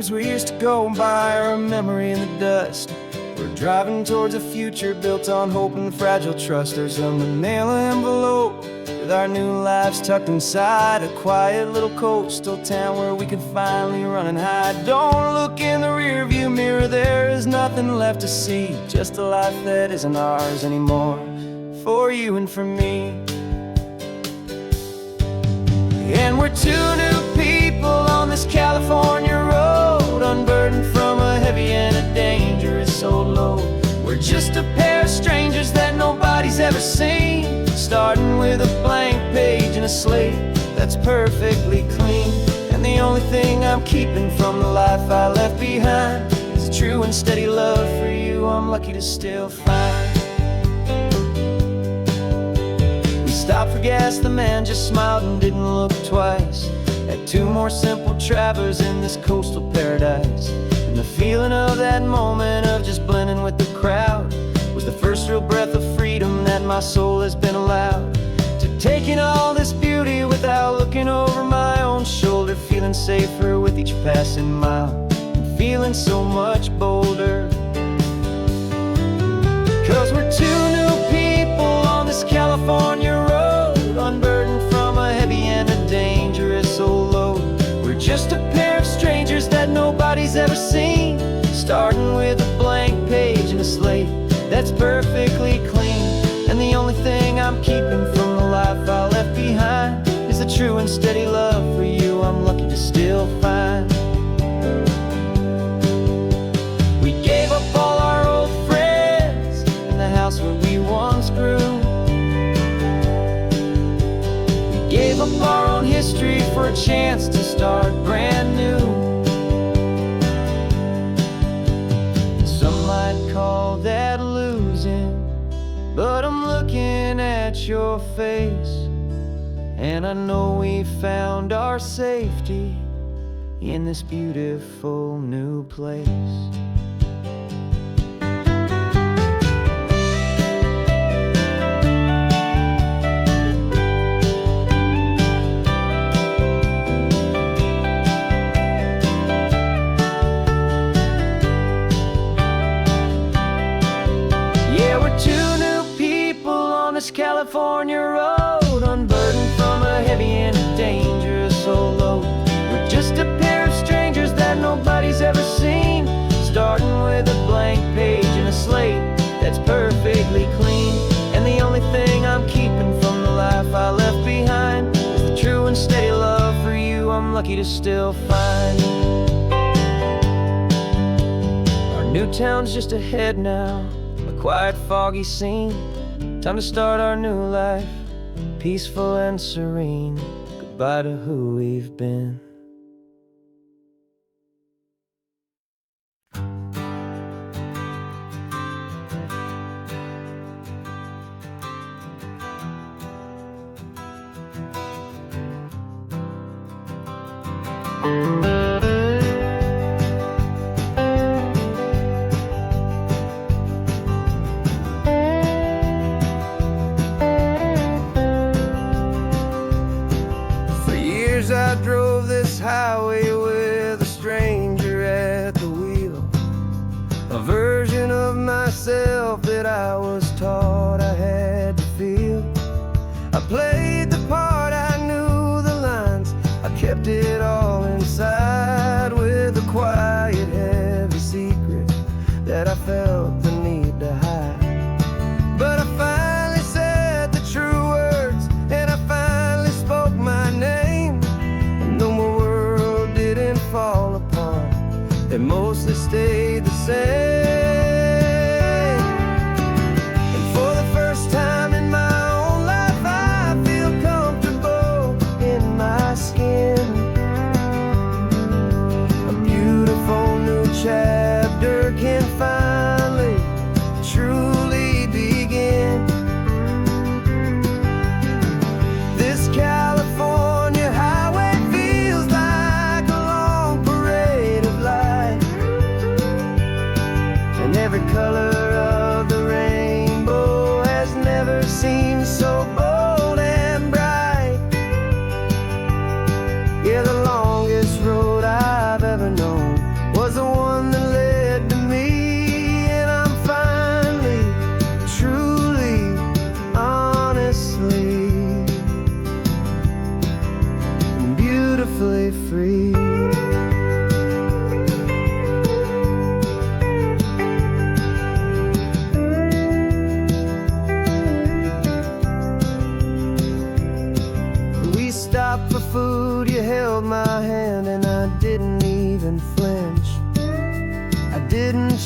dreams we used to go by are a memory in the dust. We're driving towards a future built on hope and fragile trust. There's a manila envelope with our new lives tucked inside, a quiet little coastal town where we can finally run and hide. Don't look in the rearview mirror, there is nothing left to see, just a life that isn't ours anymore, for you and for me. And we're two new people on this California road, unburdened from a heavy and a dangerous old load. We're just a pair of strangers that nobody's ever seen, starting with a blank page and a slate that's perfectly clean. And the only thing I'm keeping from the life I left behind is a true and steady love for you I'm lucky to still find. We stopped for gas, the man just smiled and didn't look twice. Had two more simple travelers in this coastal paradise. And the feeling of that moment of just blending with the crowd was the first real breath of freedom that my soul has been allowed to take in all this beauty without looking over my own shoulder, feeling safer with each passing mile and feeling so much bolder. 'Cause we're two new people on this California road, unburdened from a heavy and a dangerous old load. We're just a pair of strangers that nobody's ever seen, starting with a blank page and a slate that's perfectly clean. And the only thing I'm keeping from the life I left behind is a true and steady love for you I'm lucky to still find. We gave up all our old friends and the house where we once grew. We gave up our own history for a chance to start brand new. Some might call that losing, but I'm looking at your face, and I know we found our safety in this beautiful new place. California road, unburdened from a heavy and a dangerous old load. We're just a pair of strangers that nobody's ever seen, starting with a blank page and a slate that's perfectly clean. And the only thing I'm keeping from the life I left behind is the true and steady love for you I'm lucky to still find. Our new town's just ahead now, a quiet foggy scene. Time to start our new life, peaceful and serene. Goodbye to who we've been. I drove this highway with a stranger at the wheel, a version of myself that I was taught I had to feel. I played the part, I knew the lines, I kept it all inside with a quiet, heavy secret that I felt the need to hide. But I finally said the true words, and I finally spoke my name. Fall apart, they mostly stayed the same. And for the first time in my own life, I feel comfortable in my skin. A beautiful new chapter can finally truly begin. This California highway feels like a long parade of light, and every color of the rainbow has never seemed so bold and bright. Yeah, the longest road I've ever known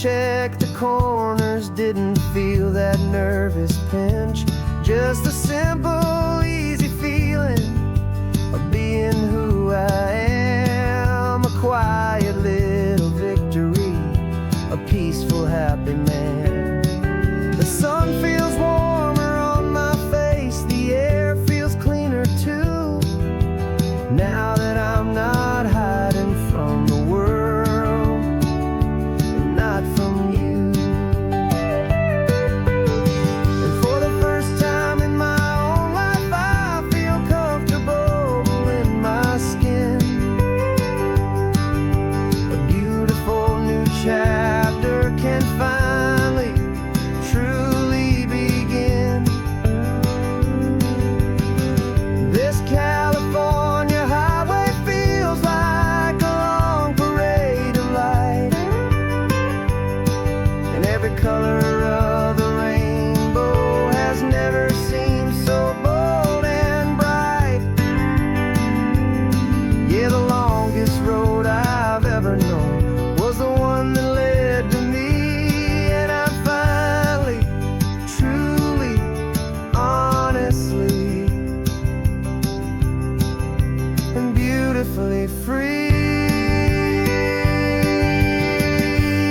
check the corners, didn't feel that nervous pinch. Just a simple, easy feeling of being who I am. A quiet little victory, a peaceful, happy man. The sun feels warmer on my face, the air feels cleaner too. Now that I'm not hiding from the world, and not from you. And for the first time in my own life, I feel comfortable in my skin. A beautiful new chapter can finally, truly begin. This California highway feels like a long parade of light, and every color of the rainbow has never seemed so bold and bright. Yeah, the longest road I've ever known was the one that led to me, and I'm finally, truly, honestly, and beautifully free.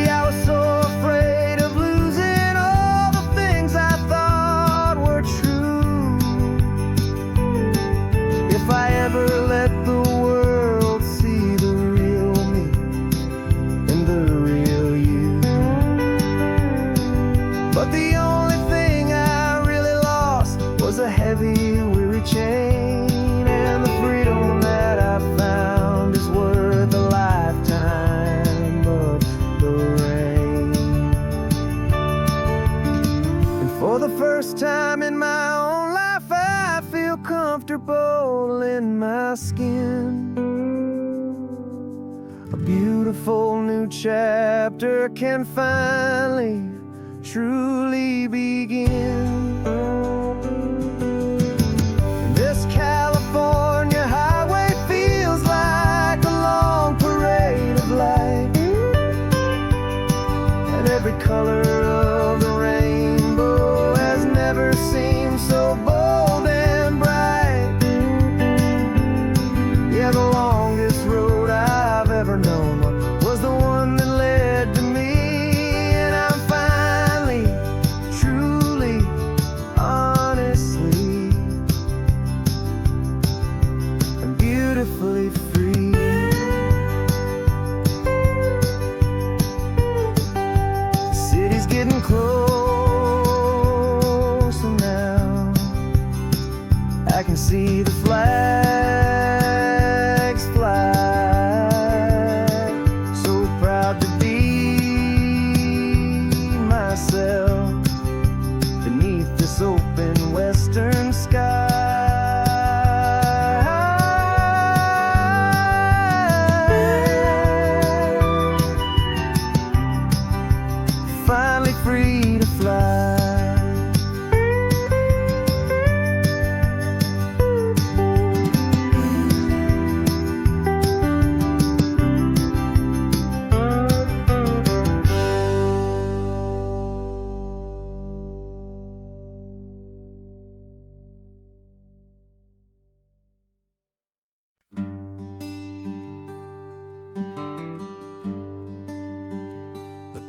I was so afraid of losing all the things I thought were true. If I ever let the world see the real me and the real you. But the only thing I really lost was a heavy, weary chain, and the freedom that I found is worth a lifetime of the rain. And for the first time in my own life, I feel comfortable in my skin. A beautiful new chapter can finally, truly begin. This California highway feels like a long parade of light, and every color of the rainbow has never seemed so bold and bright. Yeah, the longest road I've ever known was the one that led to me, and I'm finally, truly, honestly, and beautifully free. The city's getting closer now. I can see the flags fly. So proud to be myself beneath this open western sky. Finally free to fly.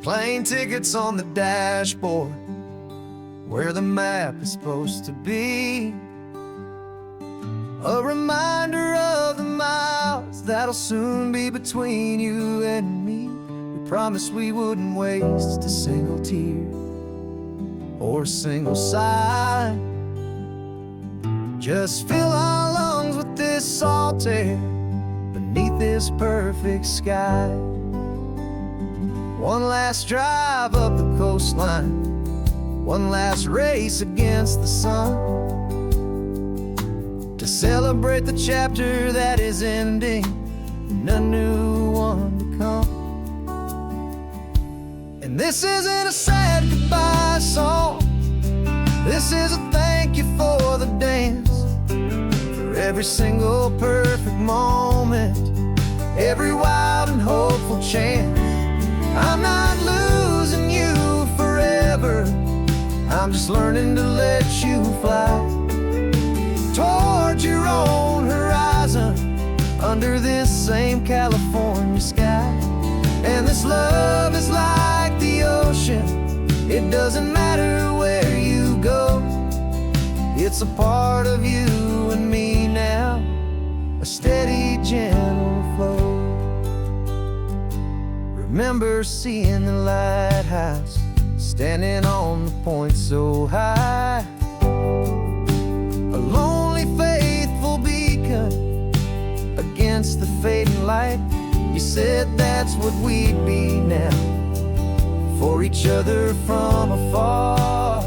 Plane tickets on the dashboard, where the map is supposed to be. A reminder of the miles that'll soon be between you and me. We promised we wouldn't waste a single tear or a single sigh. Just fill our lungs with this salt air beneath this perfect sky. One last drive up the coastline, one last race against the sun, to celebrate the chapter that is ending and a new one to come. And this isn't a sad goodbye song, this is a thank you for the dance, for every single perfect moment, every wild and hopeful chance. I'm not losing I'm just learning to let you fly towards your own horizon under this same California sky. And this love is like the ocean, it doesn't matter where you go. It's a part of you and me now, a steady, gentle flow. Remember seeing the lighthouse, standing on the point so high, a lonely, faithful beacon against the fading light. You said that's what we'd be now, for each other from afar.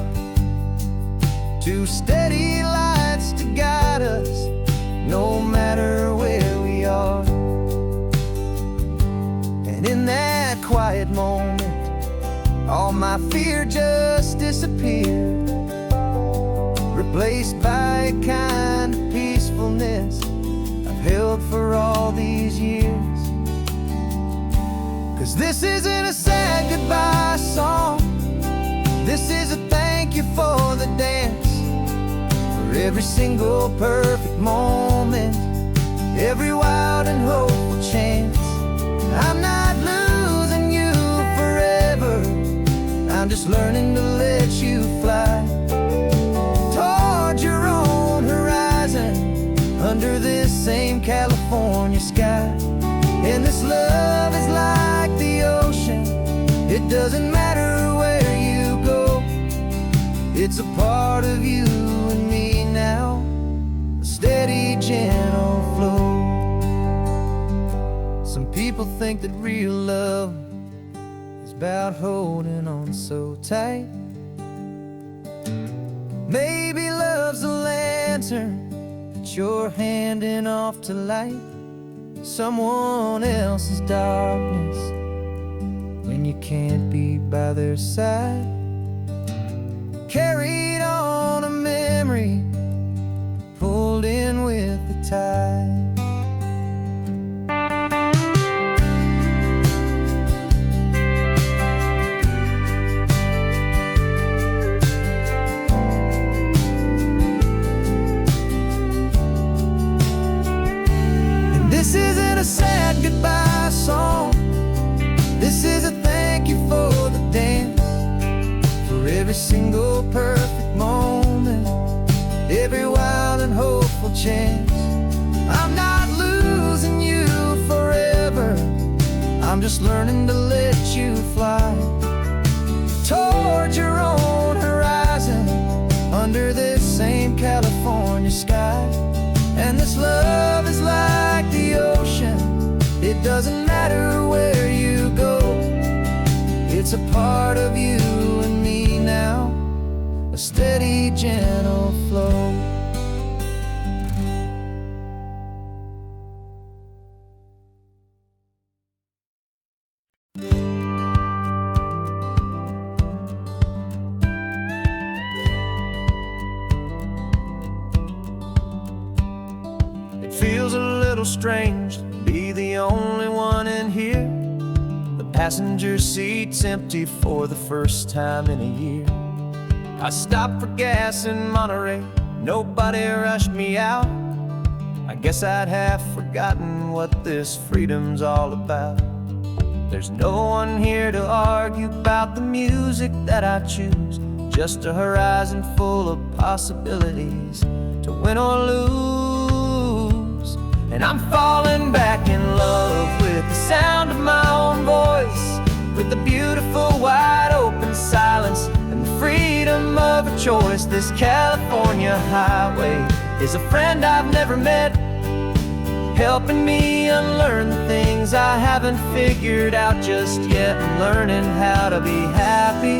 Two steady lights to guide us, no matter where we are. And in that quiet moment, all my fear just disappeared, replaced by a kind of peacefulness I've held for all these years. 'Cause this isn't a sad goodbye song, this is a thank you for the dance, for every single perfect moment, every wild and hopeful chance. I'm not losing you forever, I'm just learning to let you fly towards your own horizon under this same California sky. And this love is like the ocean, it doesn't matter where you go. It's a part of you and me now, a steady, gentle flow. Some people think that real love is about holding on so tight. Maybe love's a lantern that you're handing off to light someone else's darkness when you can't be by their side. Carried on a memory, pulled in with the tide. This isn't a sad goodbye song, this is a thank you for the dance, for every single perfect moment, every wild and hopeful chance. I'm not losing you forever, I'm just learning to let you fly towards your own horizon under this same California sky. And this love is like the ocean, it doesn't matter where you go. It's a part of you and me now, a steady, gentle flow. Feels a little strange to be the only one in here. The passenger seat's empty for the first time in a year. I stopped for gas in Monterey, nobody rushed me out. I guess I'd have forgotten what this freedom's all about. There's no one here to argue about the music that I choose, just a horizon full of possibilities to win or lose. And I'm falling back in love with the sound of my own voice, with the beautiful wide open silence and the freedom of a choice. This California highway is a friend I've never met, helping me unlearn the things I haven't figured out just yet, and learning how to be happy,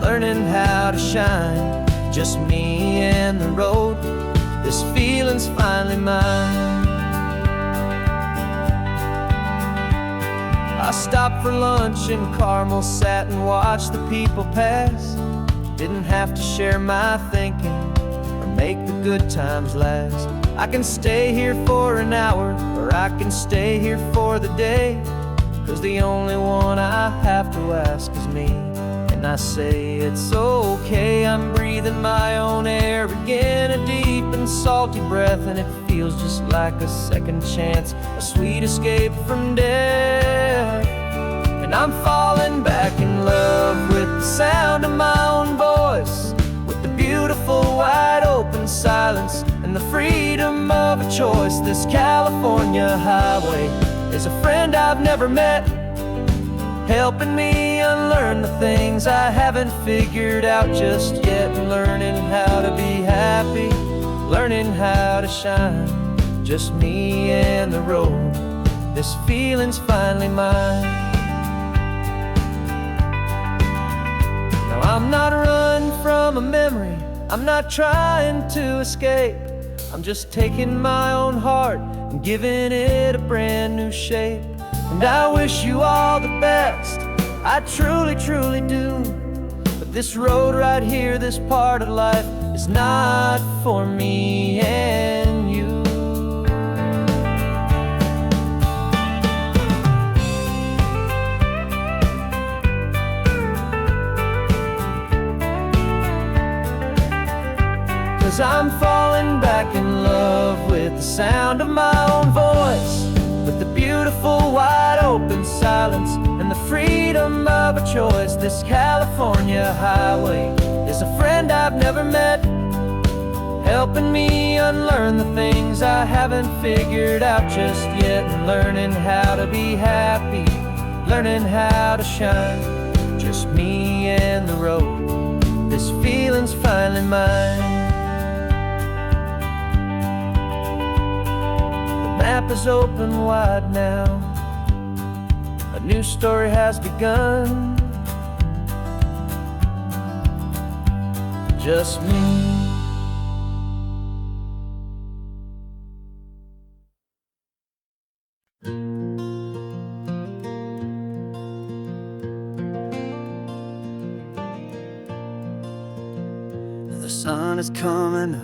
learning how to shine, just me and the road. This feeling's finally mine. I stopped for lunch in Carmel, sat and watched the people pass. Didn't have to share my thinking or make the good times last. I can stay here for an hour, or I can stay here for the day, 'cause the only one I have to ask is me. And and I say it's okay. I'm breathing my own air again, a deep and salty breath, and it feels just like a second chance, a sweet escape from death. And I'm falling back in love with the sound of my own voice, with the beautiful wide open silence and the freedom of a choice. This California highway is a friend I've never met, helping me unlearn the things I haven't figured out just yet, and learning how to be happy, learning how to shine, just me and the road. This feeling's finally mine. Now I'm not running from a memory, I'm not trying to escape. I'm just taking my own heart and giving it a brand new shape. And I wish you all the best, I truly, truly do. But this road right here, this part of life, is not for me and you. Cause I'm falling back in love with the sound of my own voice, with the beautiful wide open silence and the freedom of a choice. This California highway is a friend I've never met, helping me unlearn the things I haven't figured out just yet, and learning how to be happy, learning how to shine, just me and the road. This feeling's finally mine. The map is open wide now, a new story has begun, just me. The sun is coming up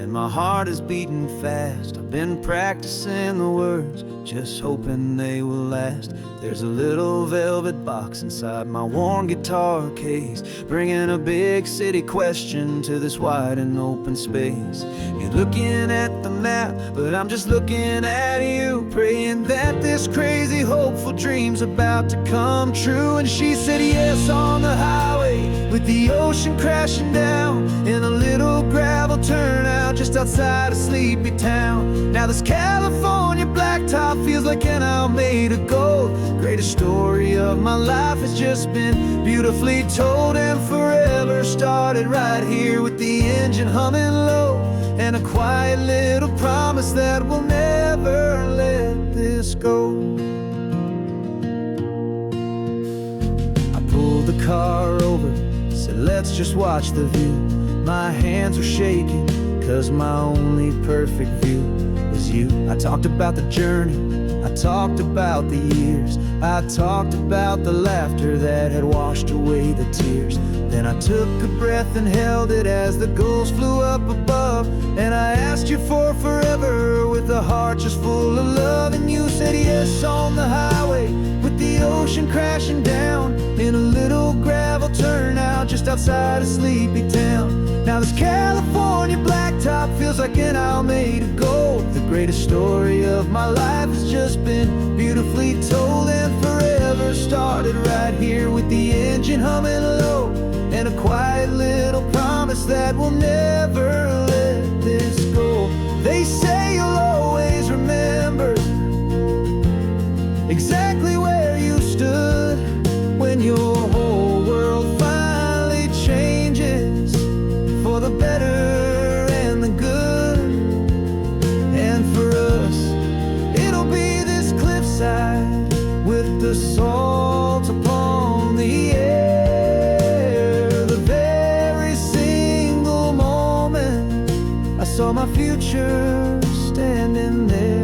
and my heart is beating fast. I've been practicing the words, just hoping they will last. There's a little velvet box inside my worn guitar case, bringing a big city question to this wide and open space. You're looking at the map, but I'm just looking at you, praying that this crazy hopeful dream's about to come true. And she said yes on the highway, with the ocean crashing down, in a little gravel turnout just outside of Sleepy Town. Now this California blacktop feels like an isle made of gold. Greatest story of my life has just been beautifully told, and forever started right here with the engine humming low, and a quiet little promise that we'll never let this go. I pulled the car over, said let's just watch the view. My hands were shaking, cause my only perfect view was you. I talked about the journey, I talked about the years, I talked about the laughter that had washed away the tears. Then I took a breath and held it as the gulls flew up above, and I asked you for forever with a heart just full of love. And you said yes on the highway, with the ocean crashing down, in a little gravel turnout just outside of Sleepy Town. Now this California blacktop feels like an isle made of gold. The greatest story of my life has just been beautifully told, and forever started right here with the engine humming low, and a quiet little promise that we'll never let this go. They say you'll always remember exactly where you stood when your whole world finally changes for the better and the good. And for us, it'll be this cliffside with the salt upon the air. The very single moment I saw my future standing there.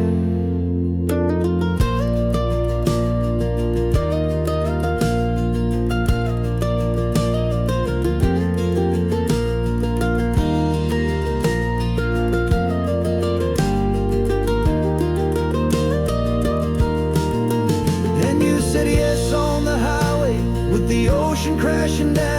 Said yes on the highway, with the ocean crashing down,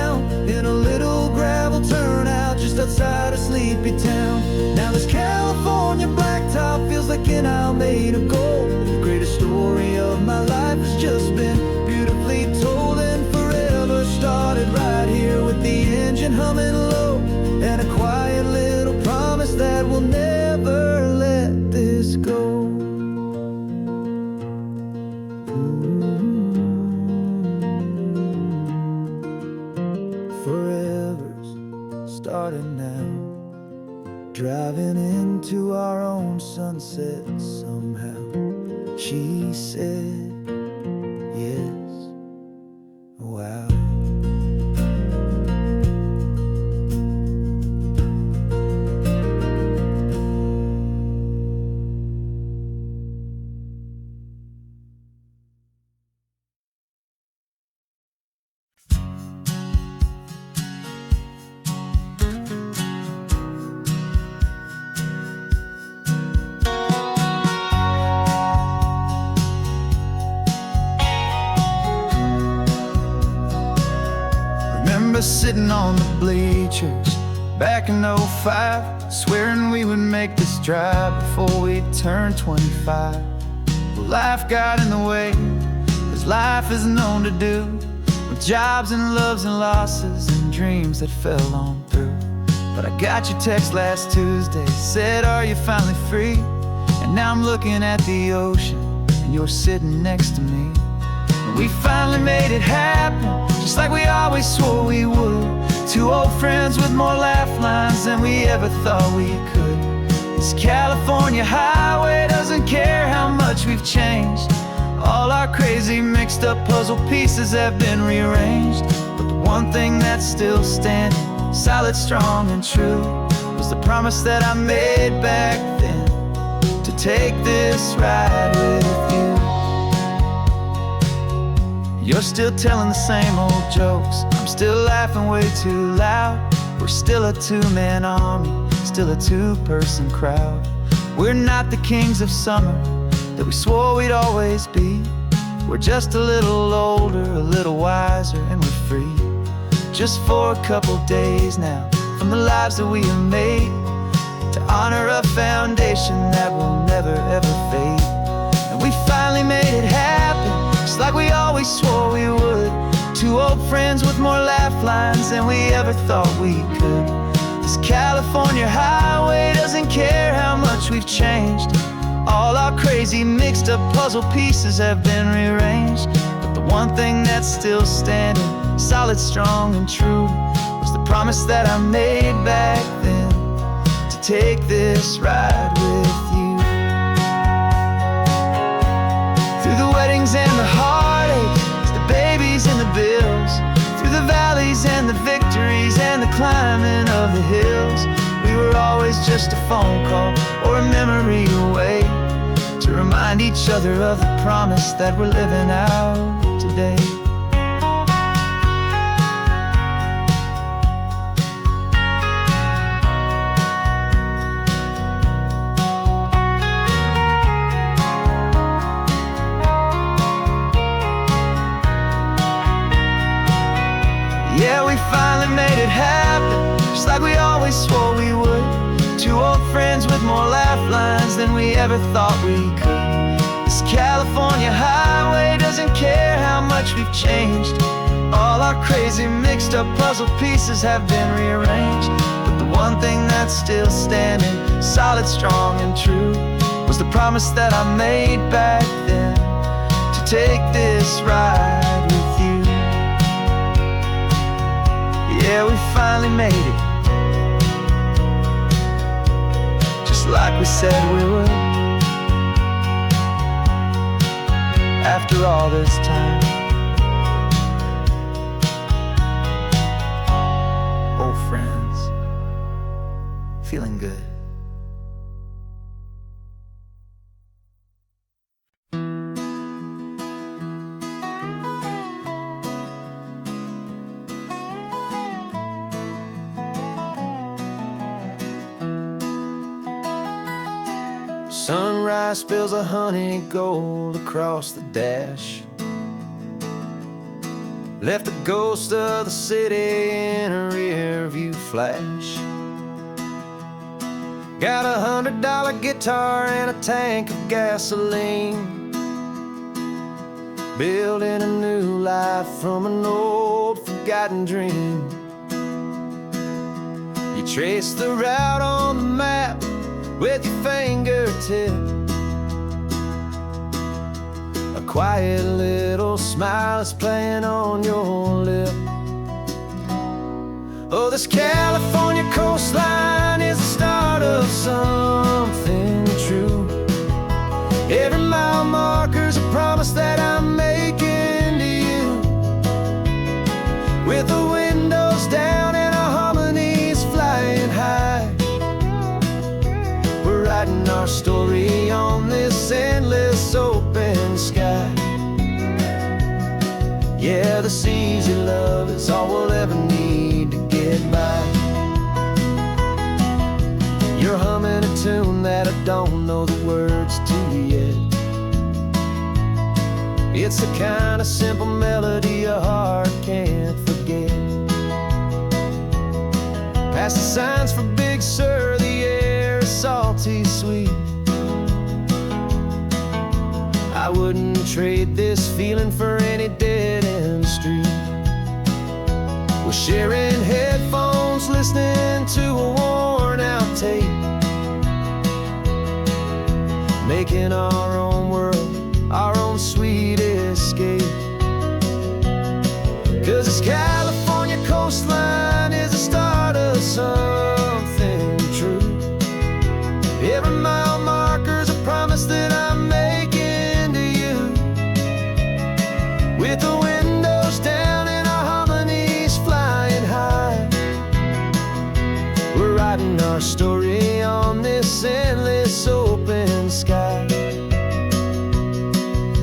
hippie town. Now this California blacktop feels like an isle made of gold. The greatest story of my life has just been beautifully told, and forever started right here with the engine humming low, and a quiet little promise that we'll never let this go. Forever's starting now, driving into our own sunset somehow. She said yes, wow. Remember sitting on the bleachers back in '05, swearing we would make this drive before we turned 25. Well, life got in the way, as life is known to do, with jobs and loves and losses and dreams that fell on through. But I got your text last Tuesday, said, are you finally free? And now I'm looking at the ocean, and you're sitting next to me. We finally made it happen, just like we always swore we would. Two old friends with more laugh lines than we ever thought we could. This California highway doesn't care how much we've changed. All our crazy mixed up puzzle pieces have been rearranged, but the one thing that's still standing, solid, strong, and true, was the promise that I made back then, to take this ride with you. You're still telling the same old jokes, I'm still laughing way too loud. We're still a two-man army, still a two-person crowd. We're not the kings of summer that we swore we'd always be. We're just a little older, a little wiser, and we're free. Just for a couple days now, from the lives that we have made, to honor a foundation that will never ever fade. And we finally made it happen, just like we always swore we would. Two old friends with more laugh lines than we ever thought we could. This California highway doesn't care how much we've changed. All our crazy mixed up puzzle pieces have been rearranged, but the one thing that's still standing, solid, strong, and true, was the promise that I made back then, to take this ride with you. Through the weddings and the heartaches, the babies and the bills, through the valleys and the victories and the climbing of the hills, we were always just a phone call or a memory away, to remind each other of the promise that we're living out today. Yeah, we finally made it happen, just like we always swore we would. Two old friends with more laugh lines than we ever thought we could. This California highway doesn't care how much we've changed. All our crazy mixed up puzzle pieces have been rearranged, but the one thing that's still standing, solid, strong, and true, was the promise that I made back then, to take this ride with you. Yeah, we finally made it, just like we said we would. After all this time, old friends, feeling good. Sunrise spills a honey gold across the dash, left the ghost of the city in a rear view flash. Got $100 guitar and a tank of gasoline, building a new life from an old forgotten dream. You trace the route on the map with your fingertip, a quiet little smile is playing on your lip. Oh, this California coastline is the start of something true. Every mile marker's a promise that I'm making to you. With the windows down and our harmonies flying high, we're writing our story on this endless open sky. Yeah, this easy love is all we'll ever need to get by. You're humming a tune that I don't know the words to yet. It's the kind of simple melody a heart can't forget. Past the signs for Big Sur, the air is salty sweet. I wouldn't trade this feeling for any dead-end street. We're sharing headphones, listening to a worn-out tape, making our own world, our own sweet escape. 'Cause this California coastline is the start of something true. Every mile marker's a promise that I'm making to you. With the windows down and our harmonies flying high, we're writing our story on this endless open sky.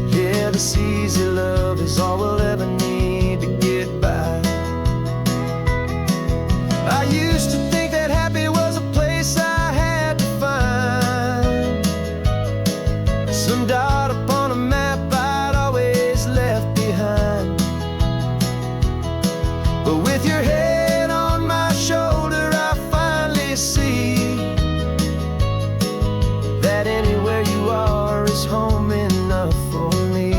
Yeah, this easy love is all we'll ever need to get by. I used to think that happy was a place I had to find, some dot upon a map I'd always left behind. But with your head on my shoulder, I finally see that anywhere you are is home enough for me.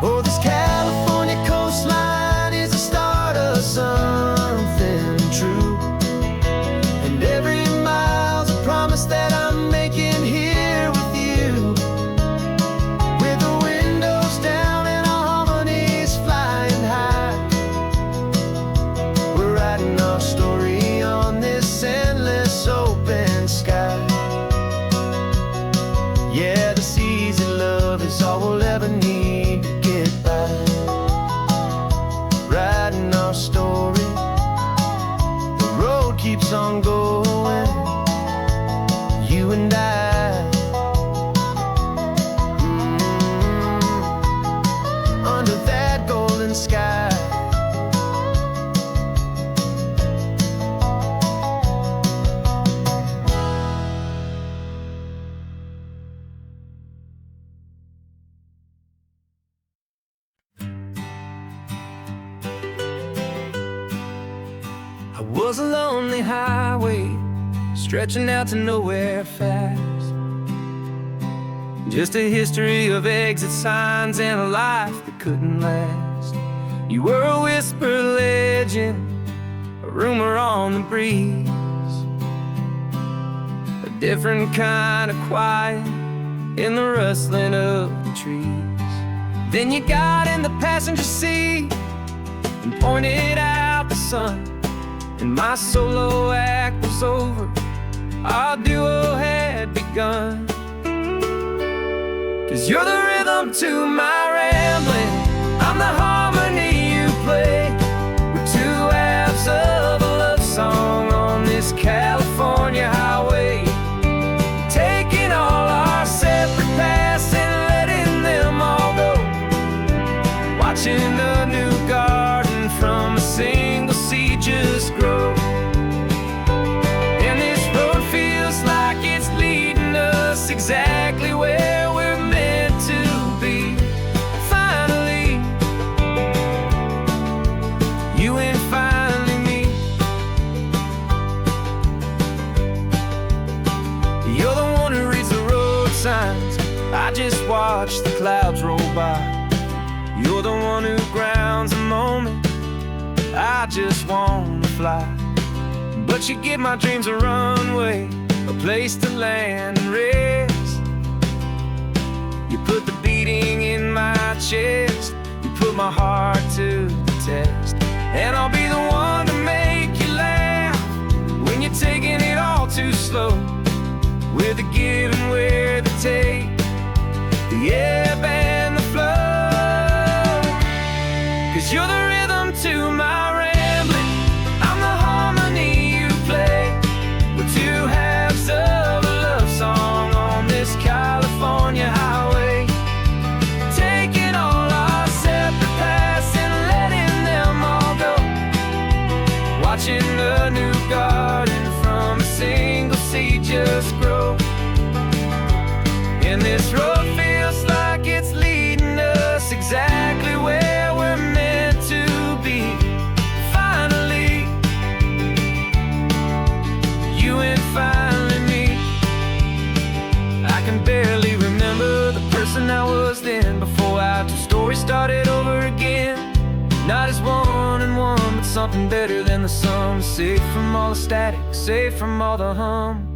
Oh, this California coastline is the start of something true. And every mile's a promise that I'm making here with you. With the windows down and our harmonies flying high, we're writing our story on this endless open sky. Yeah, this easy love is all we'll ever need to get by. Writing our story, the road keeps on going, you and I. Under that golden sky. I was a lonely highway stretching out to nowhere fast. Just a history of exit signs and a life that couldn't last. You were a whisper legend, a rumor on the breeze, a different kind of quiet in the rustling of the trees. Then you got in the passenger seat and pointed out the sun, and my solo act was over, our duo had begun. 'Cause you're the rhythm to my rambling, I'm the harmony you play. We're two halves of a love song on this California highway, taking all our separate paths and letting them all go. Watching a new garden from a single seed just grow. And this road feels like You're the one who reads the road signs, I just watch the clouds roll by. You're the one who grounds a moment, I just wanna fly. But you give my dreams a runway, a place to land and rest. You put the beating in my chest, you put my heart to the test. And I'll be the one to make you laugh when you're taking it all too slow. We're the give and we're the take, the ebb and the flow. 'Cause you're the rhythm to my rambling, I'm the harmony you play. We're two halves of a love song on this California highway, taking all our separate paths and letting them all go. Watching a new garden from a single seed just grow. And this road feels like it's leading us exactly where we're meant to be. Finally, you and finally me. I can barely remember the person I was then, before our two stories started over again. Not as one and one, but something better than the sum. Safe from all the static, safe from all the hum.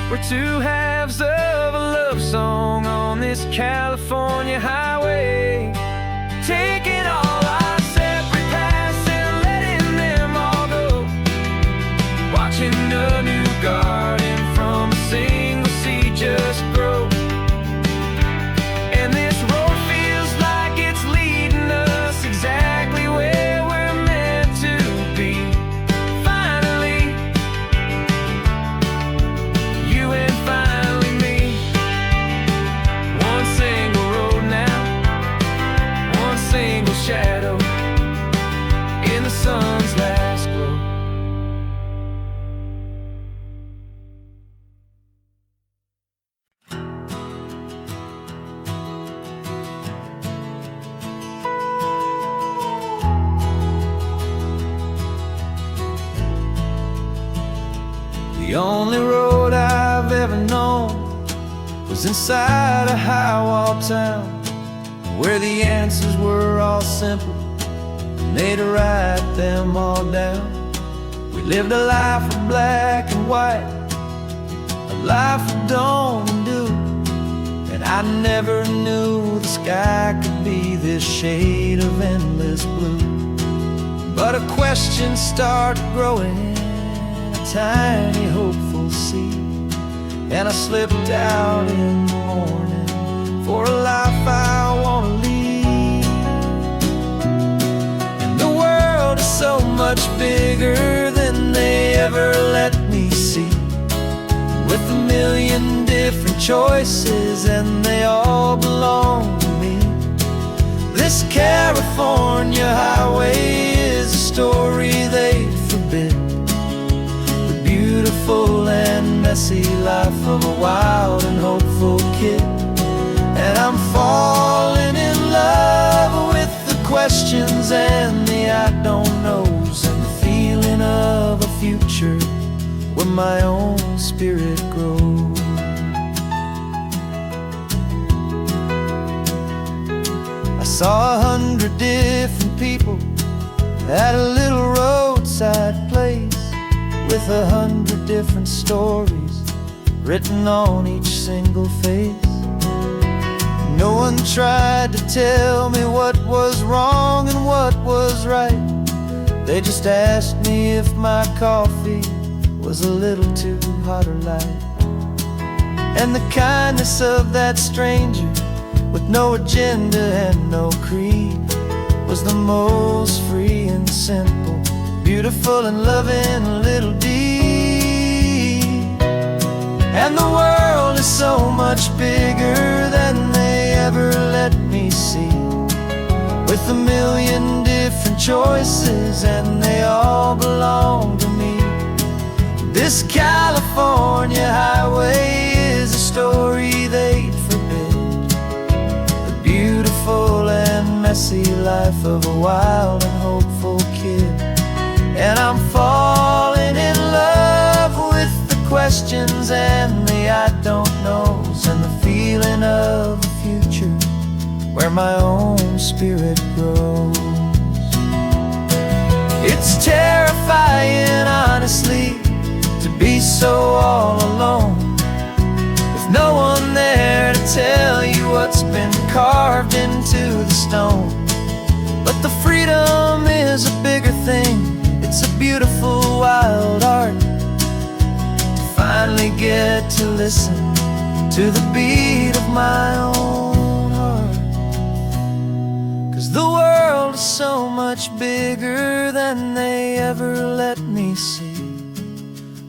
We're two halves of a love song on this California highway, taking all our separate paths and letting them all go. Watching a new garden from a single seed just grow. And this road feels like it's leading us exactly where we're meant to be. Finally, you and finally me. One single road now, one single shadow in the sun's last glow. The only road I've ever known was inside a high-wall town, where the answers were all simple and they'd write them all down. We lived a life of black and white, a life of dawn and dew, and I never knew the sky could be this shade of endless blue. But a question started growing, tiny hopeful seed, and I slipped out in the morning for a life I want to lead. And the world is so much bigger than they ever let me see, with a million different choices and they all belong to me. This California highway is a story they forbid, beautiful and messy life of a wild and hopeful kid. And I'm falling in love with the questions and the I don't knows, and the feeling of a future where my own spirit grows. I saw 100 different people at a little roadside place, with 100 different stories written on each single face. No one tried to tell me what was wrong and what was right. They just asked me if my coffee was a little too hot or light. And the kindness of that stranger, with no agenda and no creed, was the most free and simple, beautiful and loving little deed. And the world is so much bigger than they ever let me see, with a million different choices and they all belong to me. This California highway is a story they'd forbid, the beautiful and messy life of a wild and hopeful kid. And I'm falling in love with the questions and the I don't knows, and the feeling of a future where my own spirit grows. It's terrifying, honestly, to be so all alone, with no one there to tell you what's been carved into the stone. But the freedom is a bigger thing. It's a beautiful wild art to finally get to listen to the beat of my own heart. 'Cause the world is so much bigger than they ever let me see,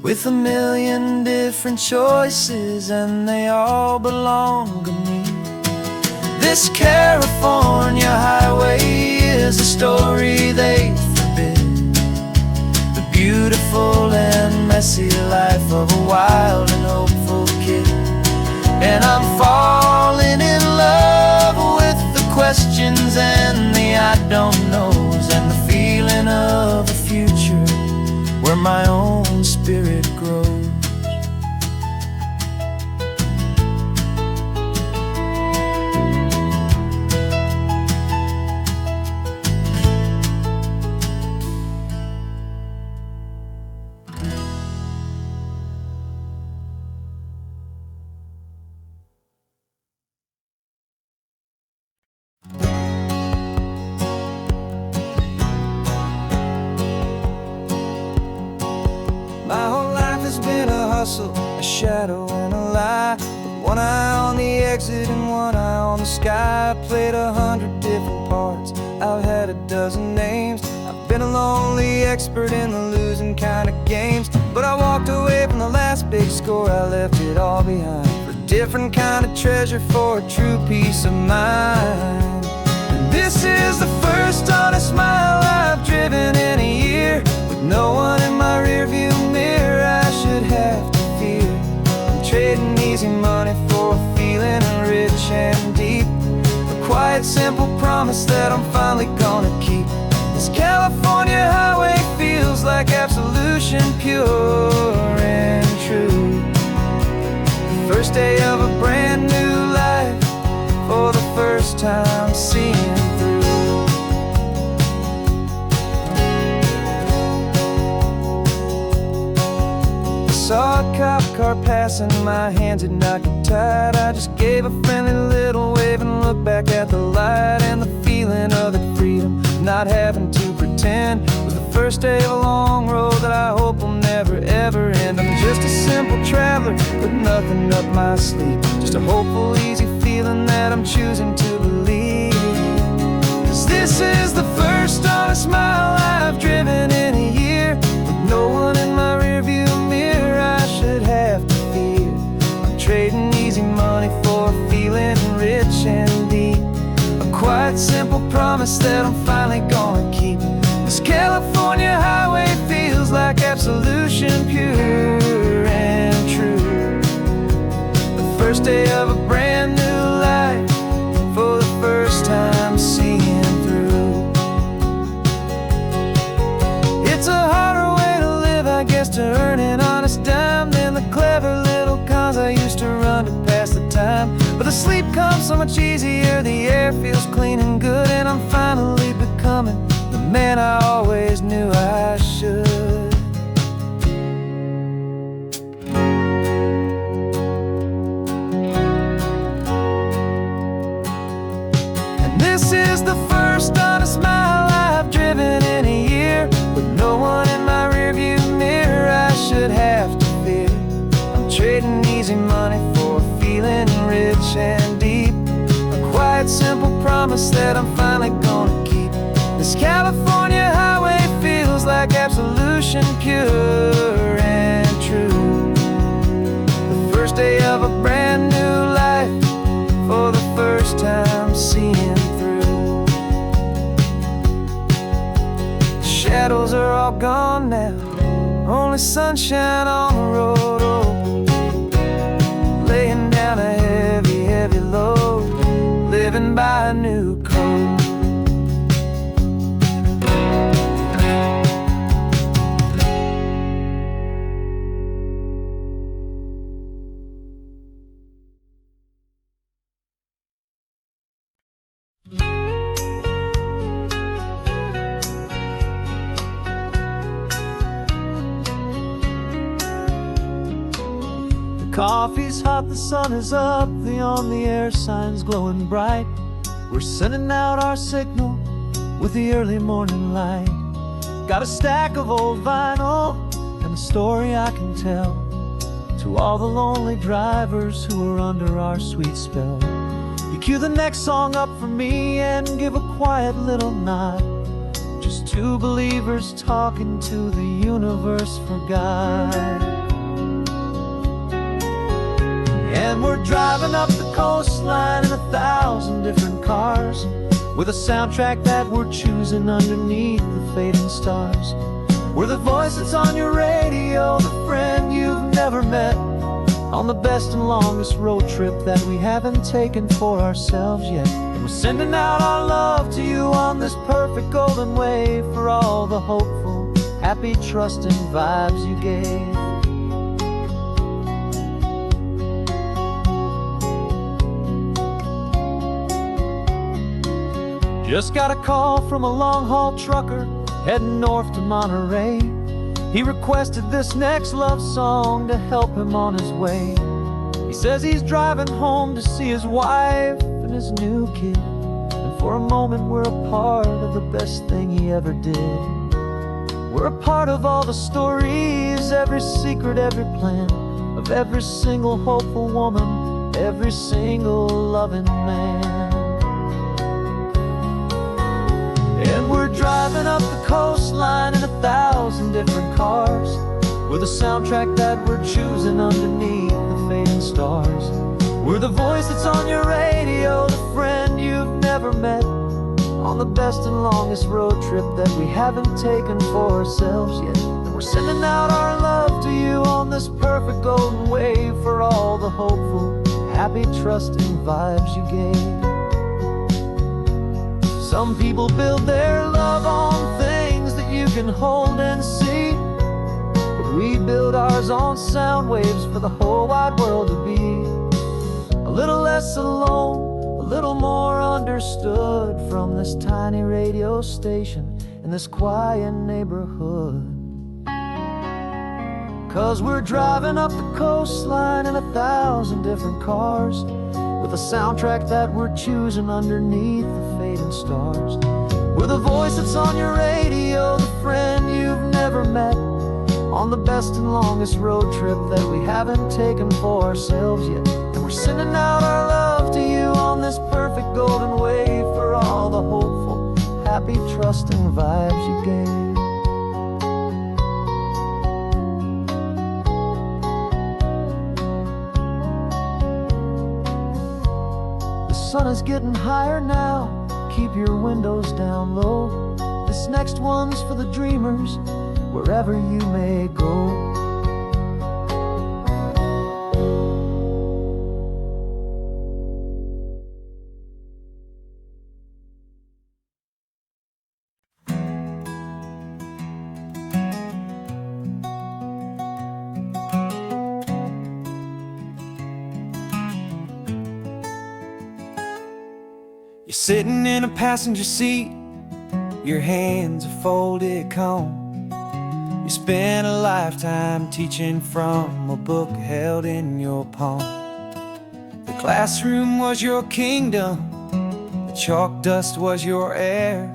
with a million different choices, and they all belong to me. This California highway is a story they forbid, the beautiful and messy life of a wild and hopeful kid. And I'm falling in love with the questions and the I don't knows, and the feeling of a future where my own spirit grows. My whole life has been a hustle, a shadow and a lie, with one eye on the exit and one eye on the sky. I've played 100 different parts, I've had a dozen names. I've been a lonely expert in the losing kind of games, but I walked away from the last big score. I left it all behind for a different kind of treasure, for a true peace of mind. And this is the first honest mile I've driven in a year, with no one in my rearview mirror I should have to fear. I'm trading easy money for a feeling rich and deep, a quiet, simple promise that I'm finally gonna keep. This California highway feels like absolution, pure and true. The first day of a brand new life, for the first time seeing through. Saw a cop car passing, my hands had not got tied. I just gave a friendly little wave and looked back at the light, and the feeling of the freedom, not having to pretend, was the first day of a long road that I hope will never ever end. I'm just a simple traveler with nothing up my sleeve, just a hopeful, easy feeling that I'm choosing to believe. 'Cause this is the first honest mile I've driven in a year, with no one in my rearview mirror I should have to fear. I'm trading easy money for a feeling rich and deep, a quiet, simple promise that I'm finally gonna keep. This California highway feels like absolution, pure and true. The first day of a brand new life, for the first time seeing through. It's a harder way to live, I guess, to earn an honest dime than the clever little cons I used to run to pass the time. But the sleep comes so much easier, the air feels clean and good, and I'm finally becoming the man I always knew I should. And this is the first honest mile I've driven in a year, with no one in my rearview mirror I should have to fear. I'm trading easy money for a feeling rich and deep, a quiet, simple promise that I'm finally gonna keep. This California highway feels like absolution, sunshine on the road, oh, laying down a heavy, heavy load, living by a new code. Coffee's hot, the sun is up, the on-the-air sign's glowing bright. We're sending out our signal with the early morning light. Got a stack of old vinyl and a story I can tell to all the lonely drivers who are under our sweet spell. You cue the next song up for me and give a quiet little nod. Just two believers talking to the universe for God. And we're driving up the coastline in 1,000 different cars, with a soundtrack that we're choosing underneath the fading stars. We're the voice that's on your radio, the friend you've never met, on the best and longest road trip that we haven't taken for ourselves yet. And we're sending out our love to you on this perfect golden wave, for all the hopeful, happy, trusting vibes you gave. Just got a call from a long-haul trucker heading north to Monterey. He requested this next love song to help him on his way. He says he's driving home to see his wife and his new kid, and for a moment we're a part of the best thing he ever did. We're a part of all the stories, every secret, every plan, of every single hopeful woman, every single loving man. And we're driving up the coastline in 1,000 different cars, with a soundtrack that we're choosing underneath the fading stars. We're the voice that's on your radio, the friend you've never met, on the best and longest road trip that we haven't taken for ourselves yet. And we're sending out our love to you on this perfect golden wave, for all the hopeful, happy, trusting vibes you gave. Some people build their love on things that you can hold and see, but we build ours on sound waves for the whole wide world to be a little less alone, a little more understood, from this tiny radio station in this quiet neighborhood. 'Cause we're driving up the coastline in 1,000 different cars, with a soundtrack that we're choosing underneath the fading stars. We're the voice that's on your radio, the friend you've never met, on the best and longest road trip that we haven't taken for ourselves yet. And we're sending out our love to you on this perfect golden wave, for all the hopeful, happy, trusting vibes you gave. The sun is getting higher now, keep your windows down low. This next one's for the dreamers, wherever you may go. You're sitting in a passenger seat, your hands are folded calm. You spent a lifetime teaching from a book held in your palm. The classroom was your kingdom, the chalk dust was your air.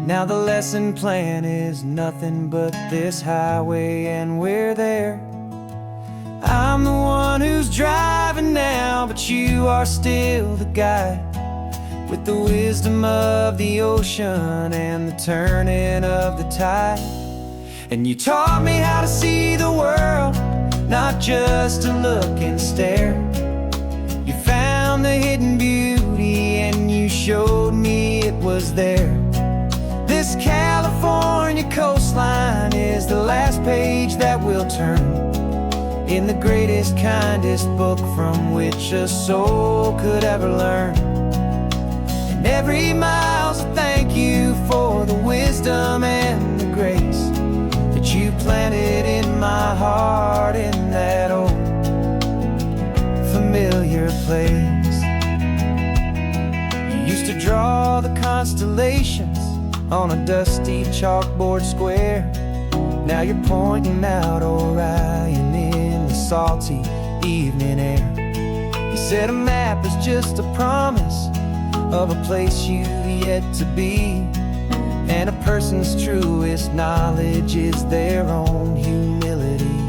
Now the lesson plan is nothing but this highway, and we're there. I'm the one who's driving now, but you are still the guide, with the wisdom of the ocean and the turning of the tide. And you taught me how to see the world, not just to look and stare. You found the hidden beauty and you showed me it was there. This California coastline is is the last page that we'll turn in the greatest, kindest book from which a soul could ever learn. And every mile's a thank you for the wisdom and the grace that you planted in my heart in that old familiar place. You used to draw the constellations on a dusty chalkboard square. Now you're pointing out Orion in the salty evening air. You said a map is just a promise of a place you've yet to be, and a person's truest knowledge is their own humility.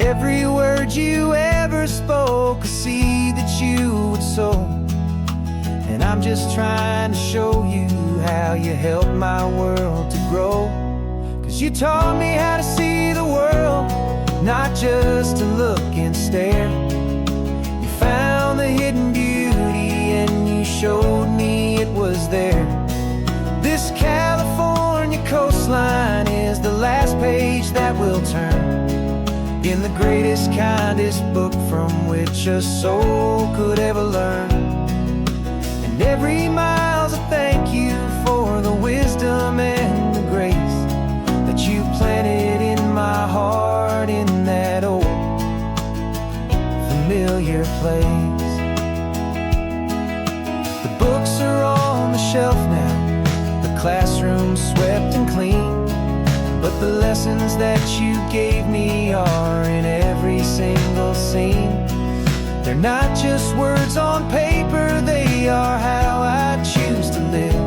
Every word you ever spoke, a seed that you would sow, and I'm just trying to show you how you helped my world to grow. 'Cause you taught me how to see the world, not just to look and stare. You found the hidden beauty and you showed me it was there. This California coastline is the last page that we'll turn in the greatest, kindest book from which a soul could ever learn. And every mile's a thank you for the wisdom and the grace that you planted in my heart in that old familiar place. The books are on the shelf now, the classroom swept and clean, but the lessons that you gave me are in every single scene. They're not just words on paper, they are how I choose to live.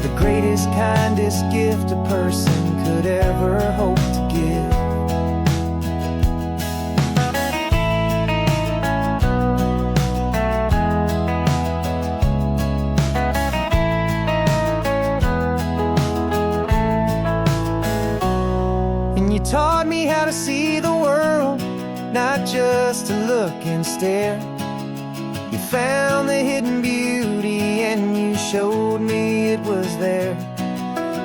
The greatest, kindest gift a person could ever hope to give. And you taught me how to see the world, not just to look and stare. You found the hidden beauty and you showed me it was there.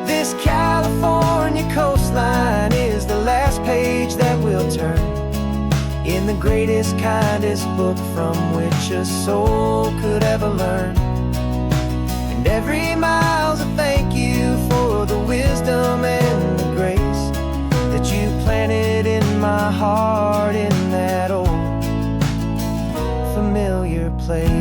This California coastline is the last page that we'll turn in the greatest, kindest book from which a soul could ever learn. And every mile's a thank you for the wisdom and the grace that you planted in my heart in that old familiar place.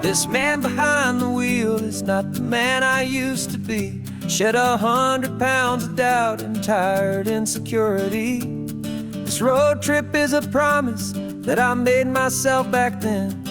This man behind the wheel is not the man I used to be. Shed 100 pounds of doubt and tired insecurity. This road trip is a promise that I made myself back then,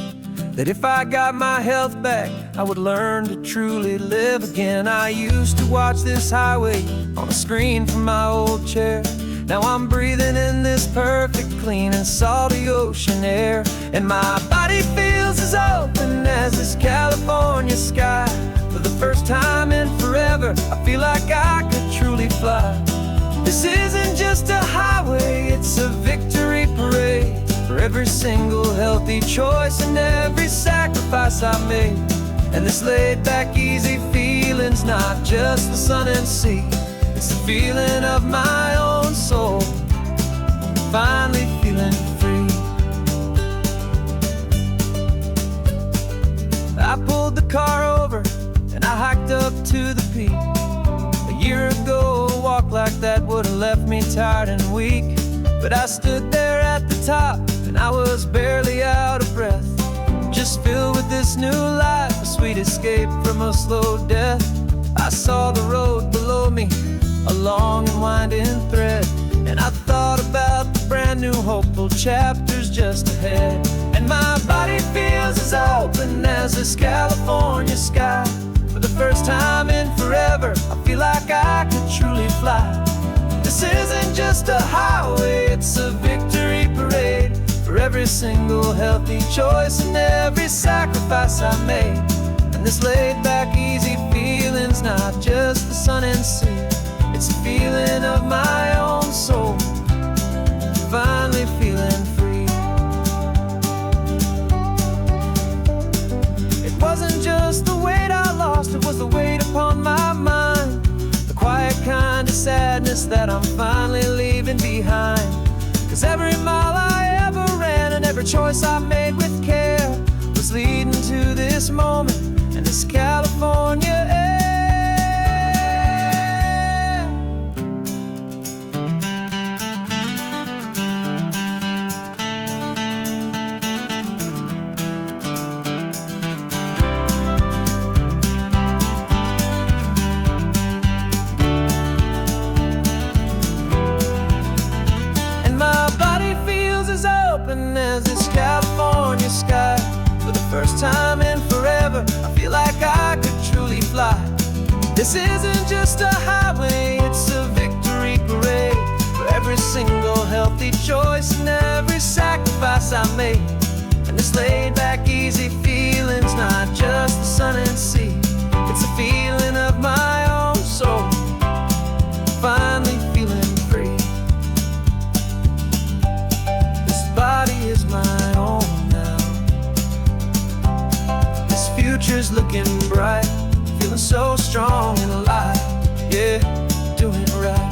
that if I got my health back, I would learn to truly live again. I used to watch this highway on a screen from my old chair. Now I'm breathing in this perfect, clean and salty ocean air. And my body feels as open as this California sky. For the first time in forever, I feel like I could truly fly. This isn't just a highway, it's a victory parade for every single healthy choice and every sacrifice I made. And this laid back, easy feeling's not just the sun and sea, it's the feeling of my own soul, finally feeling free. I pulled the car over and I hiked up to the peak. A year ago, a walk like that would have left me tired and weak. But I stood there at the top and I was barely out of breath, just filled with this new life, a sweet escape from a slow death. I saw the road below me, a long and winding thread, and I thought about the brand new hopeful chapters just ahead. And my body feels as open as this California sky. For the first time in forever, I feel like I could truly fly. This isn't just a highway, it's a victory parade for every single healthy choice and every sacrifice I made. And this laid back easy feeling's not just the sun and sea, it's a feeling of my own soul, finally feeling free. It wasn't just the weight I lost, it was the weight upon my mind, the quiet kind of sadness that I'm finally leaving behind. 'Cause every mile I ever ran and every choice I made with care was leading to this moment and this California air. As this California sky, for the first time in forever, I feel like I could truly fly. This isn't just a highway, it's a victory parade for every single healthy choice and every sacrifice I made. And this laid back easy feeling's not just the sun and sea, it's a feeling of my own soul, finally feeling free. Body is my own now. This future's looking bright, feeling so strong and alive. Yeah, doing it right.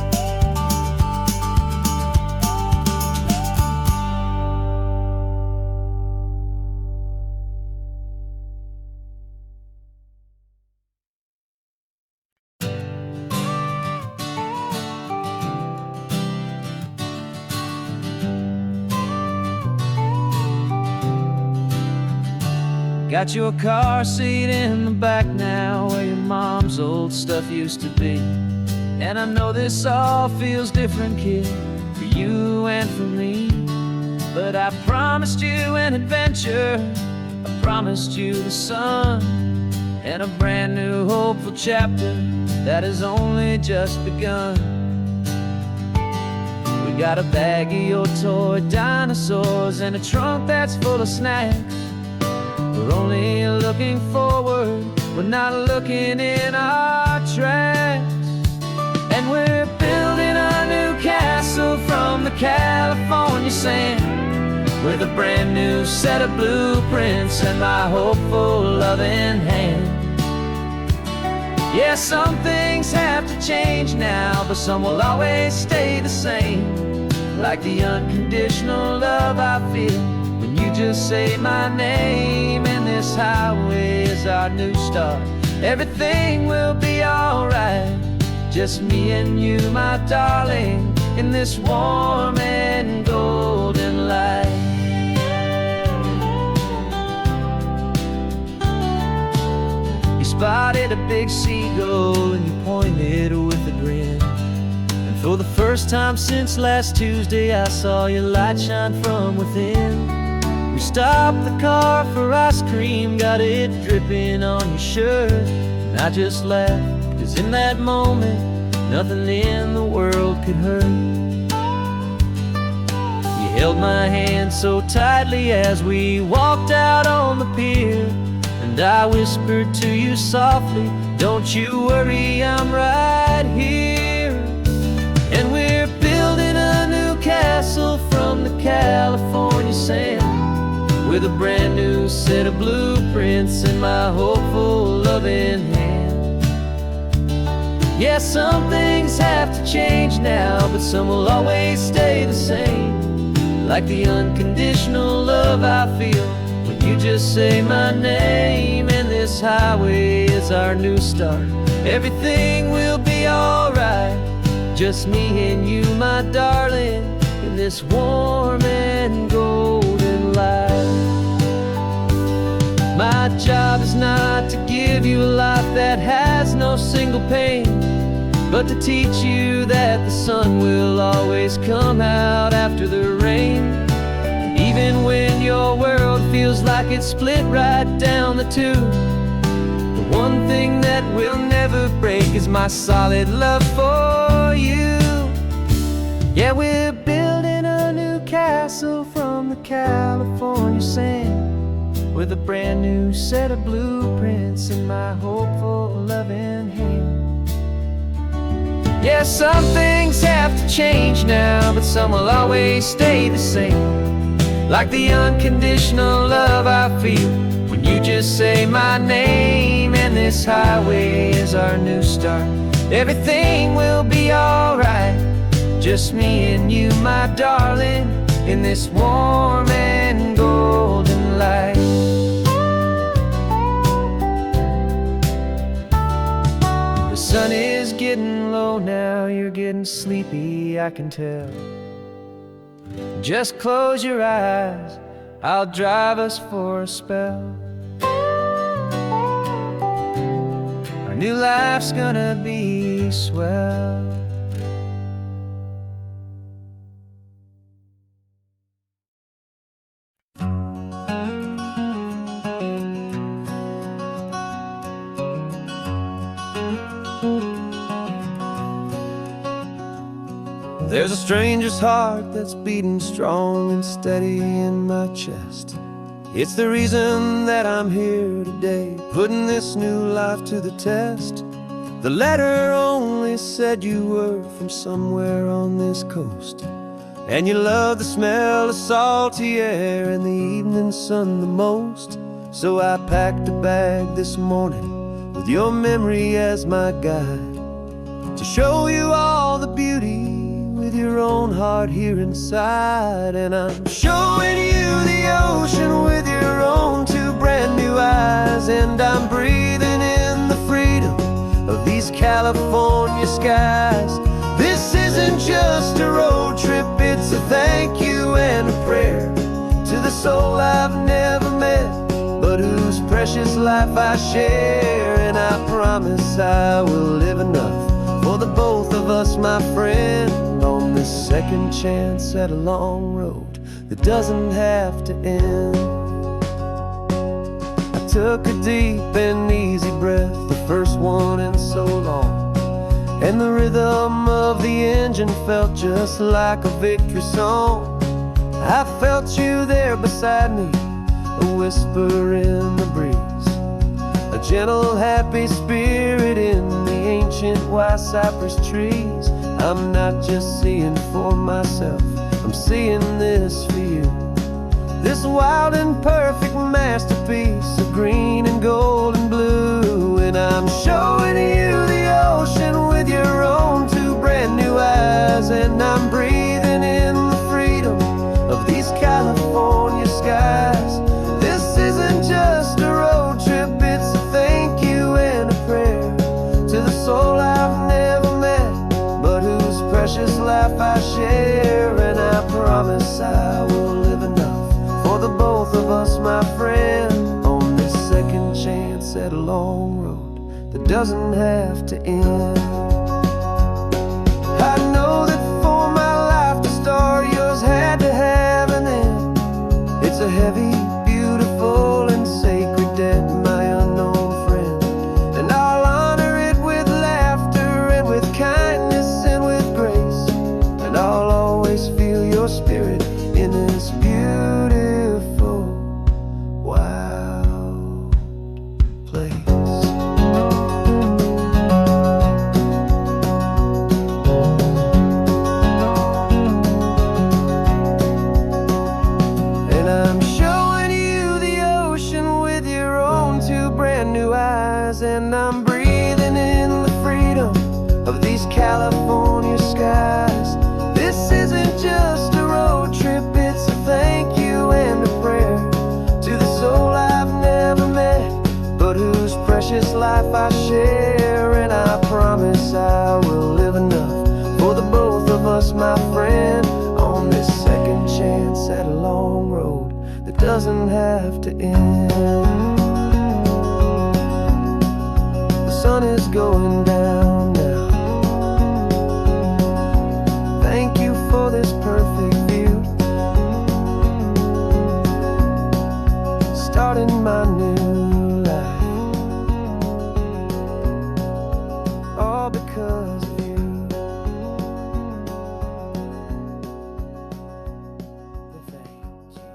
Got your car seat in the back now, where your mom's old stuff used to be. And I know this all feels different, kid, for you and for me. But I promised you an adventure, I promised you the sun, and a brand new hopeful chapter that has only just begun. We got a bag of your toy dinosaurs and a trunk that's full of snacks. We're only looking forward, we're not looking in our tracks. And we're building a new castle from the California sand, with a brand new set of blueprints and my hopeful loving hand. Yeah, some things have to change now, but some will always stay the same. Like the unconditional love I feel when you just say my name. And this highway is our new start, everything will be alright. Just me and you, my darling, in this warm and golden light. You spotted a big seagull and you pointed with a grin. And for the first time since last Tuesday, I saw your light shine from within. We stopped the car for ice cream, got it dripping on your shirt. And I just laughed, 'cause in that moment, nothing in the world could hurt. You held my hand so tightly as we walked out on the pier, and I whispered to you softly, don't you worry, I'm right here. And we're building a new castle from the California sand, with a brand new set of blueprints in my hopeful loving hand. Yeah, some things have to change now, but some will always stay the same. Like the unconditional love I feel when you just say my name. And this highway is our new start, everything will be alright. Just me and you, my darling, in this warm and golden light. My job is not to give you a life that has no single pain, but to teach you that the sun will always come out after the rain. Even when your world feels like it's split right down the two, the one thing that will never break is my solid love for you. Yeah, we're building a new castle from the California sand, with a brand new set of blueprints in my hopeful, loving hand. Yeah, some things have to change now, but some will always stay the same. Like the unconditional love I feel when you just say my name. And this highway is our new start. Everything will be alright, just me and you, my darling, in this warm and golden light. The sun is getting low now, you're getting sleepy, I can tell. Just close your eyes, I'll drive us for a spell. Our new life's gonna be swell. There's a stranger's heart that's beating strong and steady in my chest. It's the reason that I'm here today, putting this new life to the test. The letter only said you were from somewhere on this coast, and you love the smell of salty air and the evening sun the most. So I packed a bag this morning with your memory as my guide, to show you all the beauty with your own heart here inside. And I'm showing you the ocean with your own two brand new eyes, and I'm breathing in the freedom of these California skies. This isn't just a road trip, it's a thank you and a prayer to the soul I've never met, but whose precious life I share. And I promise I will live enough for the both of us, my friend, on this second chance at a long road that doesn't have to end. I took a deep and easy breath, the first one in so long, and the rhythm of the engine felt just like a victory song. I felt you there beside me, a whisper in the breeze, a gentle happy spirit in the ancient white cypress trees. I'm not just seeing for myself, I'm seeing this for you. This wild and perfect masterpiece of green and gold and blue. And I'm showing you the ocean with your own two brand new eyes, and I'm breathing in the freedom of these California skies. This isn't just a road trip, it's a thank you and a prayer to the soul I've never met, but whose precious life I share. And I promise I will live enough for the both of us, my friend, on this second chance at a long road that doesn't have to end. I know that for my life to start, yours had to have an end. It's a heavy, beautiful, and sacred debt, my unknown friend, and I'll honor it with laughter and with kindness and with grace, and I'll always feel your spirit in this beautiful, wild place. And I'm showing you the ocean with your own two brand new eyes, and I'm breathing in the freedom of these California skies. This isn't just a road trip, it's a thank you and a prayer to the soul I've never met, but whose precious life I share. And I promise I will live enough for the both of us, my friend, on this second chance at a long road that doesn't have to end. The sun is going down now. Thank you for this perfect view, starting my new life, all because of you. Thank you.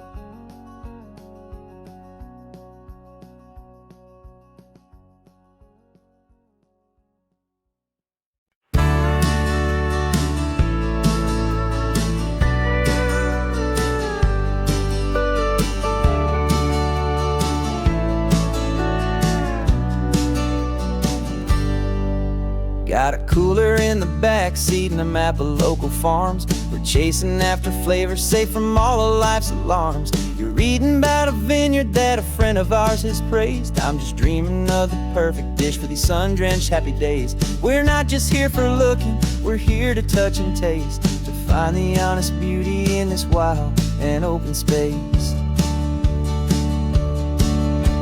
Got a cooler in the back seat and a map of local farms. We're chasing after flavors safe from all of life's alarms. You're reading about a vineyard that a friend of ours has praised. I'm just dreaming of the perfect dish for these sun-drenched happy days. We're not just here for looking, we're here to touch and taste, to find the honest beauty in this wild and open space.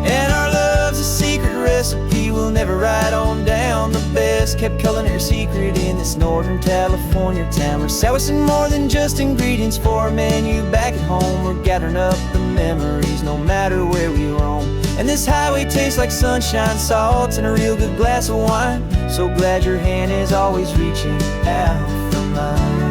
And our love's a secret recipe we'll never write on down. The best kept culinary secret in this Northern California town. We're sourcing more than just ingredients for a menu back at home. We're gathering up the memories no matter where we roam. And this highway tastes like sunshine, salt, and a real good glass of wine. So glad your hand is always reaching out for mine.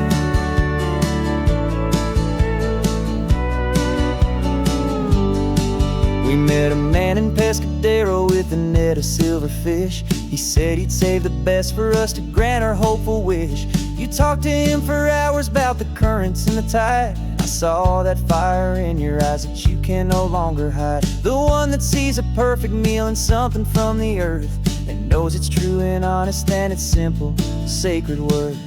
We met a man in Pescadero with a net of silverfish. He said he'd save the best for us to grant our hopeful wish. You talked to him for hours about the currents and the tide. I saw that fire in your eyes that you can no longer hide. The one that sees a perfect meal in something from the earth, and knows it's true and honest and it's simple, sacred worth.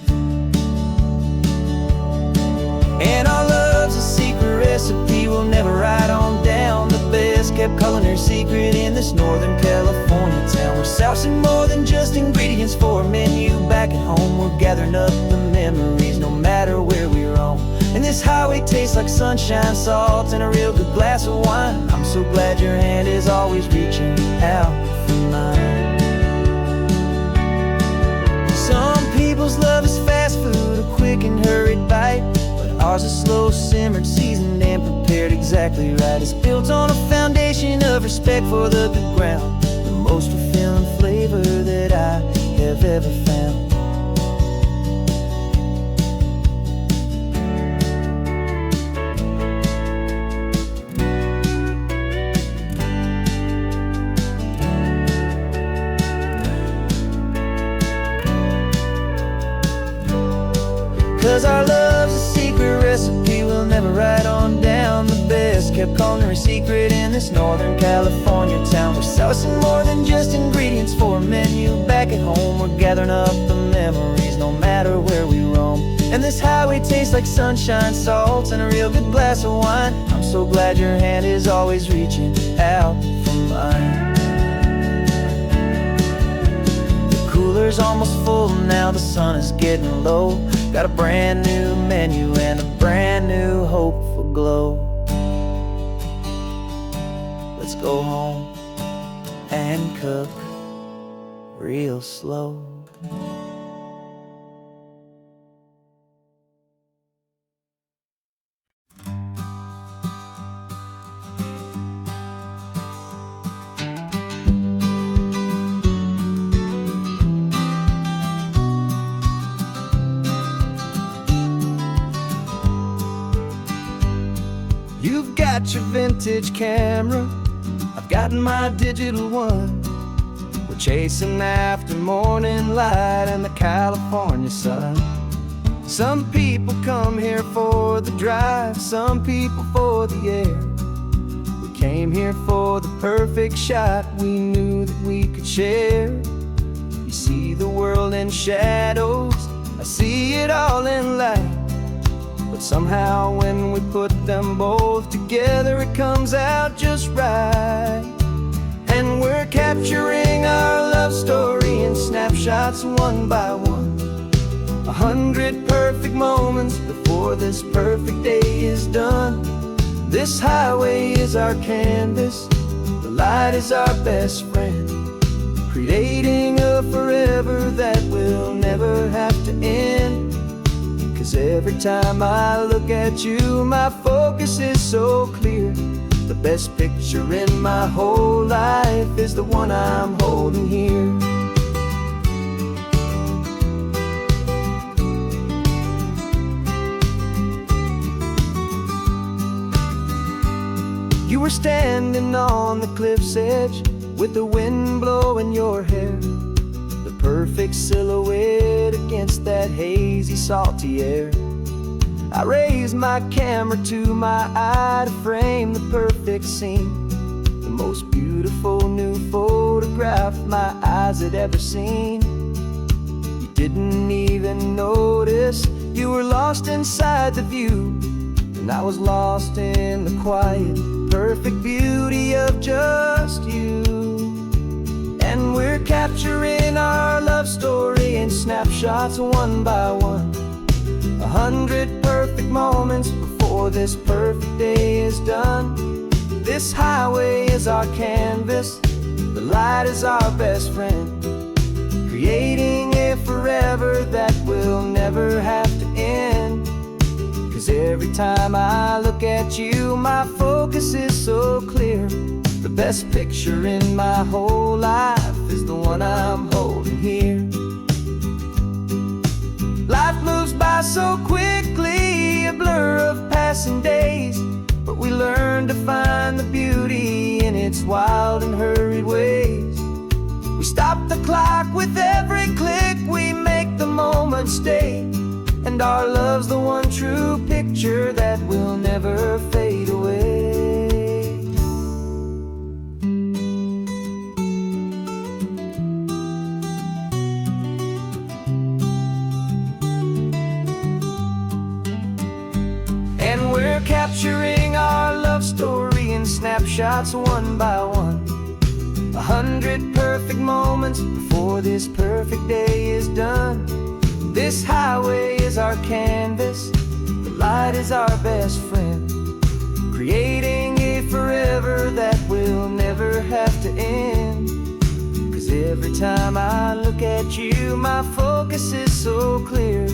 And our love's a secret recipe we'll never write on down. The best kept culinary secret in this Northern California town. We're sourcing more than just ingredients for a menu back at home. We're gathering up the memories no matter where we roam. And this highway tastes like sunshine, salt, and a real good glass of wine. I'm so glad your hand is always reaching out for mine. Some people's love is fast food, a quick and hurried bite. Ours is slow simmered, seasoned, and prepared exactly right. It's built on a foundation of respect for the good ground, the most fulfilling flavor that I have ever found. 'Cause our love's a secret recipe we'll never write on down. The best kept culinary secret in this Northern California town. We're sourcing more than just ingredients for a menu back at home. We're gathering up the memories no matter where we roam. And this highway tastes like sunshine, salt, and a real good glass of wine. I'm so glad your hand is always reaching out for mine. The cooler's almost full now, the sun is getting low. Got a brand new menu and a brand new hopeful glow. Let's go home and cook real slow. You've got your vintage camera, I've got my digital one. We're chasing after morning light and the California sun. Some people come here for the drive, some people for the air. We came here for the perfect shot we knew that we could share. You see the world in shadows, I see it all in light. But somehow when we put them both together, it comes out just right. And we're capturing our love story in snapshots one by one. 100 perfect moments before this perfect day is done. This highway is our canvas, the light is our best friend, creating a forever that will never have to end. 'Cause every time I look at you, my focus is so clear. The best picture in my whole life is the one I'm holding here. You were standing on the cliff's edge with the wind blowing your hair, the perfect silhouette against that hazy, salty air. I raised my camera to my eye to frame the perfect scene, the most beautiful new photograph my eyes had ever seen. didn't even notice. You were lost inside the view, and I was lost in the quiet, perfect beauty of just you. And we're capturing our love story in snapshots one by one. 100 perfect moments before this perfect day is done. This highway is our canvas, the light is our best friend, creating a forever that will never have to end. 'Cause every time I look at you, my focus is so clear. The best picture in my whole life is the one I'm holding here. Life moves by so quickly, a blur of passing days, but we learn to find the beauty in its wild and hurried ways. We stop the clock with every click, we make the moment stay, and our love's the one true picture that will never fade away. And we're capturing our love story in snapshots one by one. 100 perfect moments before this perfect day is done. This highway is our canvas, the light is our best friend, creating a forever that will never have to end. 'Cause every time I look at you, my focus is so clear.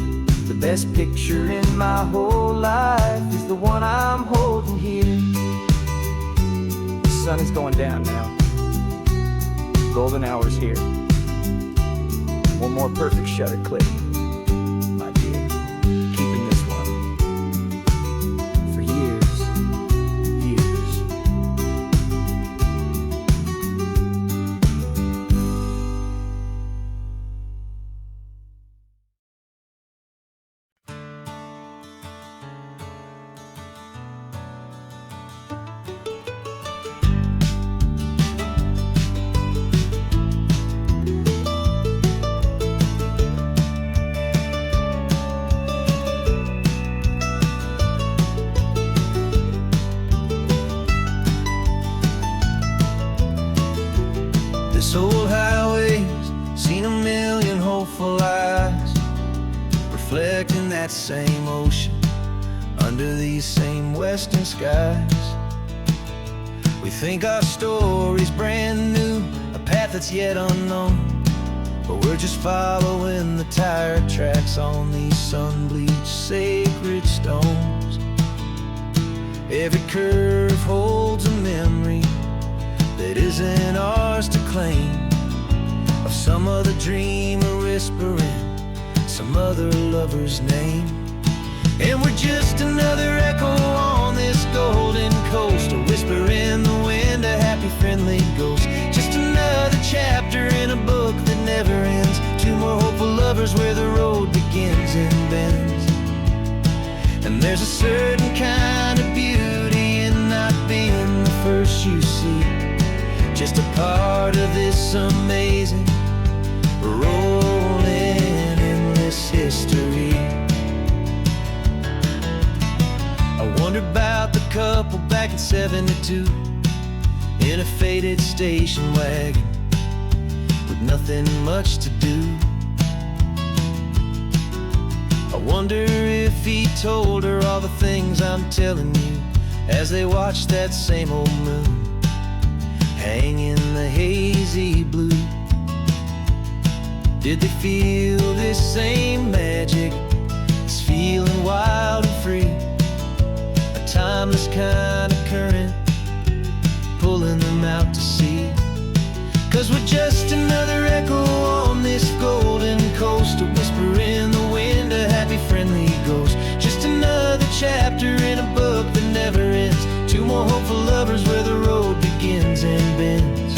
The best picture in my whole life is the one I'm holding here. The sun is going down now. Golden hour's here. One more perfect shutter click, my dear. Keeping this one for years, years. This old highway's seen a million hopeful eyes, reflecting that same ocean under these same western skies. We think our story's brand new, a path that's yet unknown, but we're just following the tire tracks on these sun-bleached sacred stones. Every curve holds a memory that isn't ours to claim, of some other dreamer whispering some other lover's name. And we're just another echo on this golden coast, a whisper in the wind, a happy friendly ghost. Just another chapter in a book that never ends, two more hopeful lovers where the road begins and bends. And there's a certain kind of beauty in not being the first you see, just a part of this amazing, rolling, endless history. I wonder about the couple back in '72 in a faded station wagon with nothing much to do. I wonder if he told her all the things I'm telling you as they watched that same old moon hang in the hazy blue. Did they feel this same magic, this feeling wild and free, a timeless kind of current pulling them out to sea? 'Cause we're just another echo on this golden coast, a whisper in the wind, a happy friendly ghost. Just another chapter in a book that never ends, two more hopeful lovers where the road begins and bends.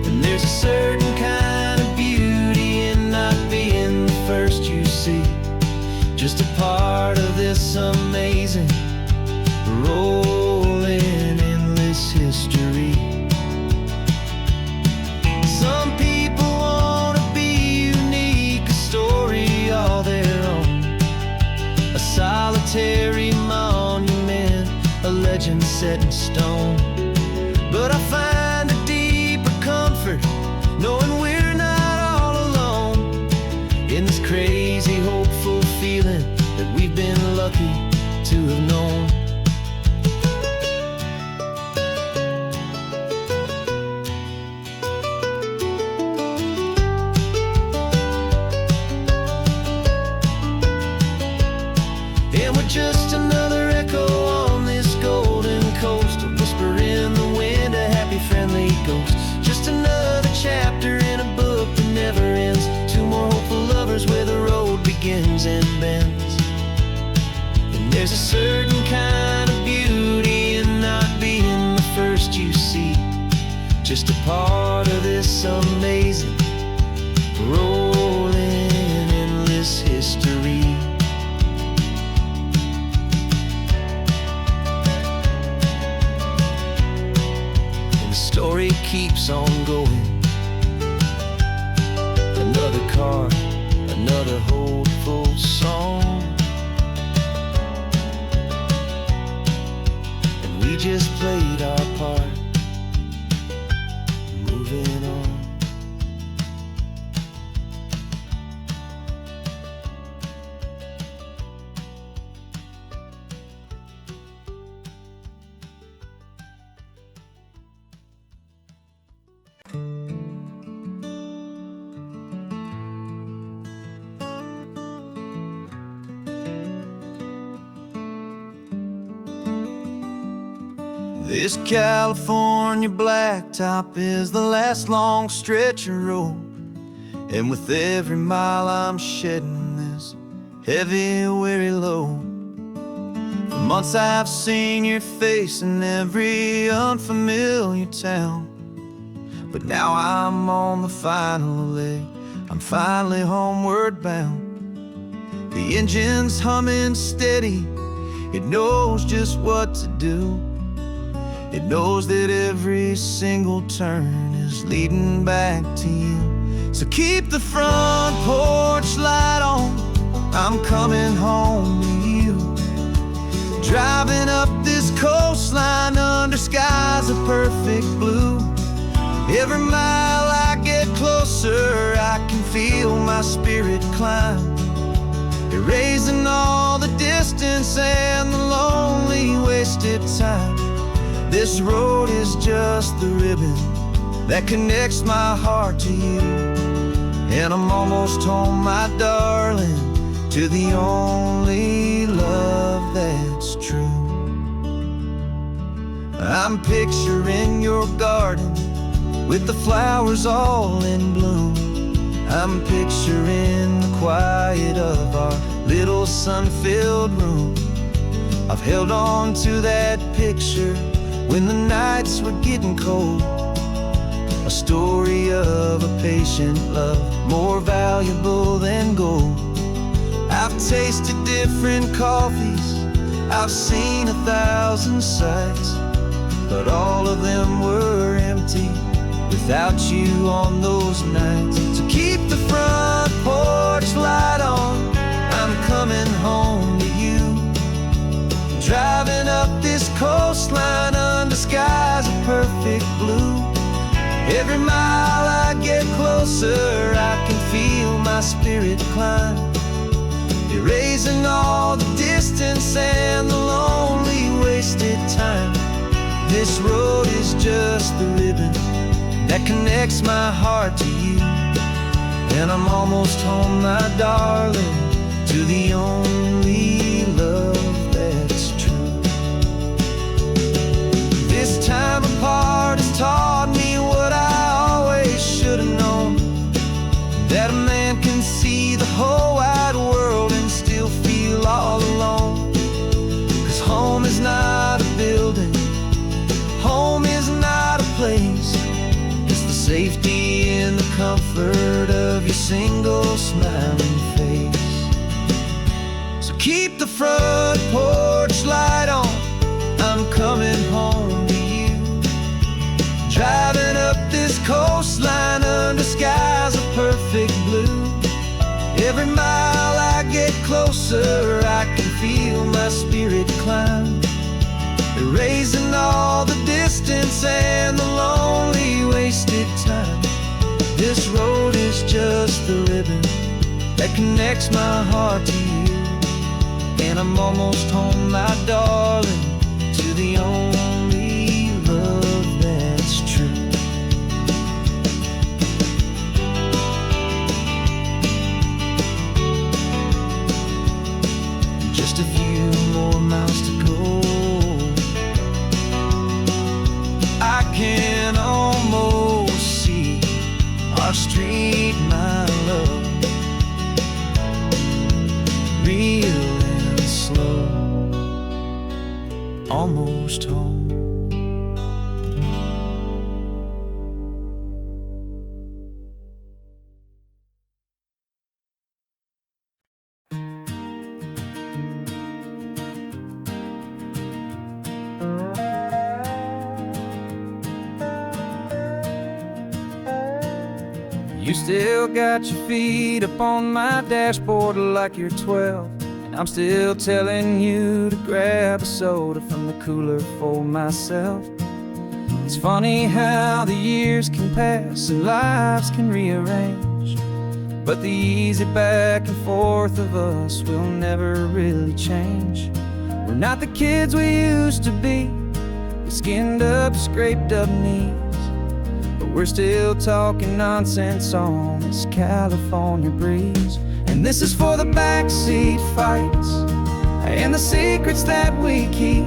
And there's a certain kind of beauty in not being the first you see, just a part of this amazing, rolling, endless history. Some people wanna be unique, set in stone. But I find a deeper comfort knowing we're not all alone in this crazy, hopeful feeling that we've been lucky to have known. And we're just another echo on this golden coast, a whisper in the wind, a happy, friendly ghost. Just another chapter in a book that never ends. Two more hopeful lovers where the road begins and bends. And there's a certain kind of beauty in not being the first you see, just a part of this amazing rolling endless history. Story keeps on going. Another car, another hopeful song, and we just played our part, moving on. This California blacktop is the last long stretch of road, and with every mile I'm shedding this heavy, weary load. For months I've seen your face in every unfamiliar town, but now I'm on the final leg, I'm finally homeward bound. The engine's humming steady, it knows just what to do. It knows that every single turn is leading back to you. So keep the front porch light on, I'm coming home to you. Driving up this coastline under skies of perfect blue. Every mile I get closer, I can feel my spirit climb, erasing all the distance and the lonely wasted time. This road is just the ribbon that connects my heart to you, and I'm almost home, my darling, to the only love that's true. I'm picturing your garden with the flowers all in bloom. I'm picturing the quiet of our little sun-filled room. I've held on to that picture when the nights were getting cold, a story of a patient love, more valuable than gold. I've tasted different coffees, I've seen 1,000 sights, but all of them were empty without you on those nights. So keep the front porch light on, I'm coming home to you. Driving up this coastline under skies of perfect blue. Every mile I get closer, I can feel my spirit climb, erasing all the distance and the lonely wasted time. This road is just the ribbon that connects my heart to you, and I'm almost home, my darling, to the only love that's true. This time apart has taught me what I always should have known, that a man can see the whole wide world and still feel all alone. 'Cause home is not a building, home is not a place, it's the safety and the comfort of your single smiling face. So keep the front porch light on, I'm coming home to you. Driving up this coastline under skies of perfect blue. Every mile I get closer, I can feel my spirit climb, erasing days and all the distance and the lonely wasted time. This road is just the ribbon that connects my heart to you. And I'm almost home, my darling, to the only love that's true. Just a few more miles to go. I can almost see our street, my love, real and slow, almost home. You still got your feet up on my dashboard like you're 12, and I'm still telling you to grab a soda from the cooler for myself. It's funny how the years can pass and lives can rearrange, but the easy back and forth of us will never really change. We're not the kids we used to be, with skinned up, scraped up knees, but we're still talking nonsense on this California breeze. And this is for the backseat fights and the secrets that we keep,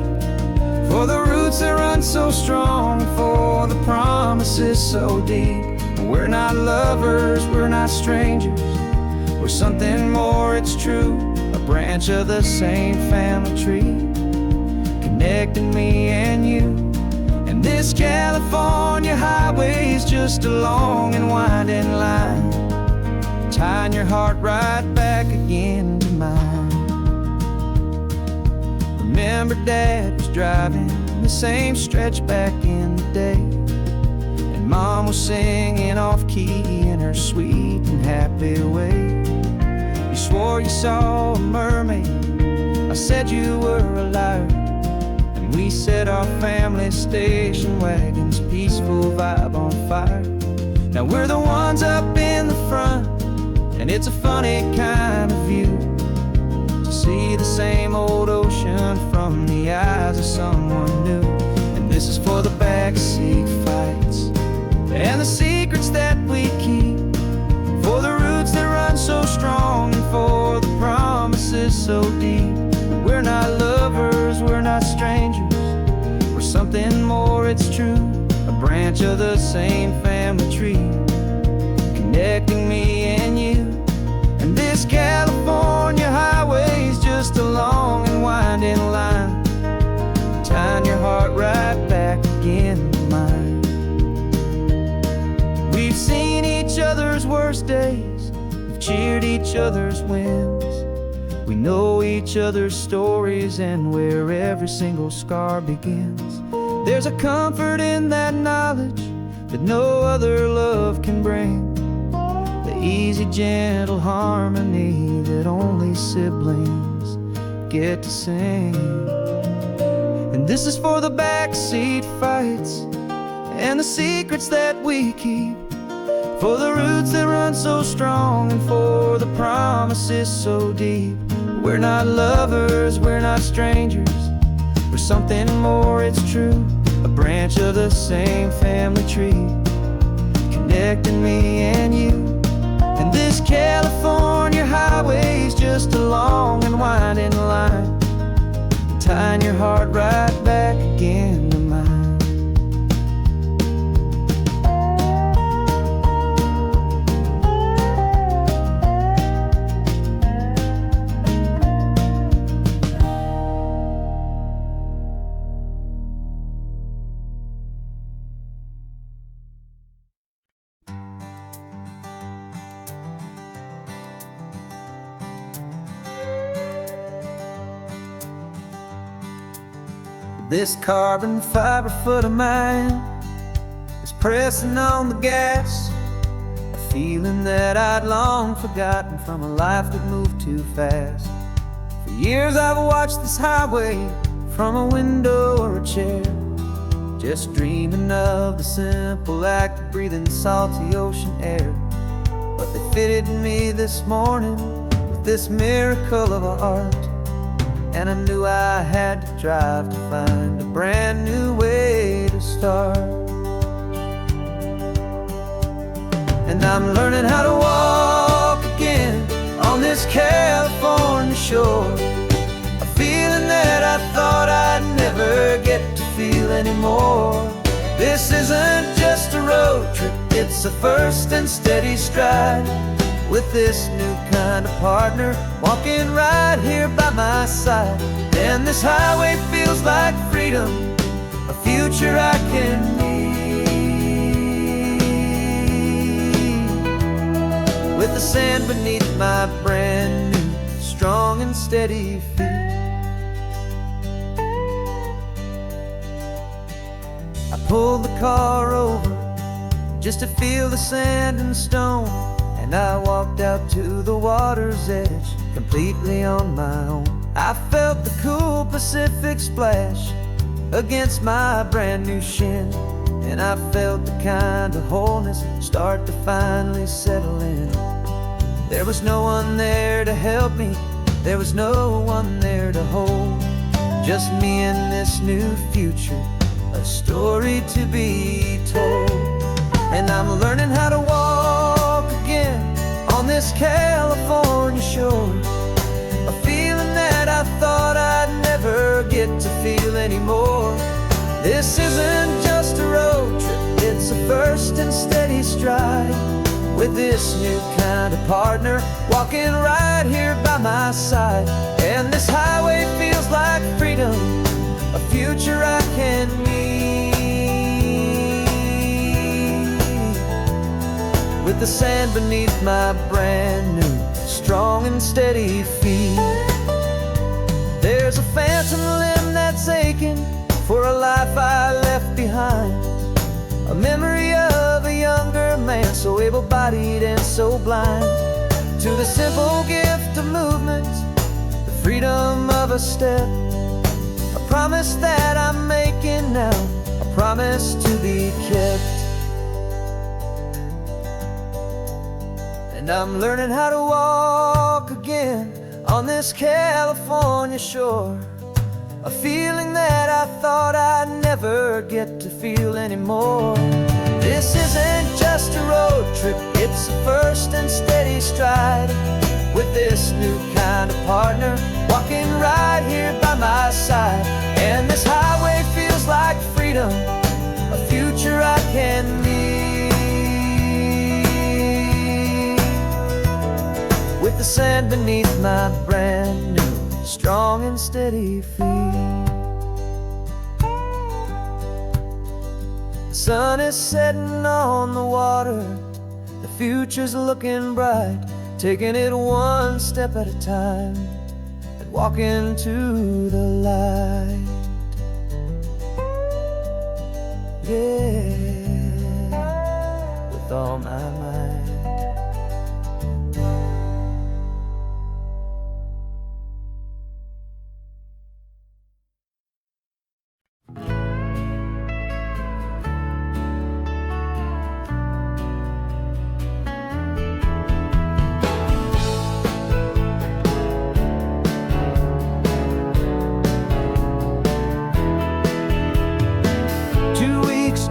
for the roots that run so strong, for the promises so deep. We're not lovers, we're not strangers, we're something more, it's true. A branch of the same family tree, connecting me and you. And this California highway is just a long and winding line, tying your heart right back again to mine. Remember Dad was driving the same stretch back in the day, and Mom was singing off-key in her sweet and happy way. You swore you saw a mermaid, I said you were a liar, and we set our family station wagon's peaceful vibe on fire. Now we're the ones up in the front, and it's a funny kind of view to see the same old ocean from the eyes of someone new. And this is for the backseat fights and the secrets that we keep, for the roots that run so strong and for the promises so deep. We're not lovers, we're not strangers, we're something more, it's true. A branch of the same family tree, connecting me and you. And this California highway is just a long and winding line, tying your heart right back again to mine. We've seen each other's worst days, we've cheered each other's wins, we know each other's stories and where every single scar begins. There's a comfort in that knowledge that no other love can bring, the easy, gentle harmony that only siblings get to sing. And this is for the backseat fights and the secrets that we keep, for the roots that run so strong and for the promises so deep. We're not lovers, we're not strangers, we're something more, it's true. A branch of the same family tree, connecting me and you. And this California highway is just a long and winding line, tying your heart right back again to mine. This carbon fiber foot of mine is pressing on the gas, a feeling that I'd long forgotten from a life that moved too fast. For years I've watched this highway from a window or a chair, just dreaming of the simple act of breathing salty ocean air. But they fitted me this morning with this miracle of art, and I knew I had to drive to find a brand new way to start. And I'm learning how to walk again on this California shore, a feeling that I thought I'd never get to feel anymore. This isn't just a road trip, it's a first and steady stride, with this new kind of partner walking right here by my side. And this highway feels like freedom, a future I can need, with the sand beneath my brand new, strong and steady feet. I pulled the car over just to feel the sand and stone, and I walked out to the water's edge completely on my own. I felt the cool Pacific splash against my brand new shin, and I felt the kind of wholeness start to finally settle in. There was no one there to help me, there was no one there to hold, just me and this new future, a story to be told. And I'm learning how to walk again on this California shore, a feeling that I thought I'd never get to feel anymore. This isn't just a road trip, it's a first and steady stride, with this new kind of partner walking right here by my side. And this highway feels like freedom, a future I can need, with the sand beneath my brand new, strong and steady feet. There's a phantom limb that's aching for a life I left behind, a memory of a younger man, so able-bodied and so blind, to the simple gift of movement, the freedom of a step, a promise that I'm making now, a promise to be kept. And I'm learning how to walk again on this California shore, a feeling that I thought I'd never get to feel anymore. This isn't just a road trip, it's a first and steady stride, with this new kind of partner walking right here by my side. And this highway feels like freedom, a future I can need, with the sand beneath my brand new, strong and steady feet. The sun is setting on the water, the future's looking bright, taking it one step at a time and walking to the light. Yeah, with all my might.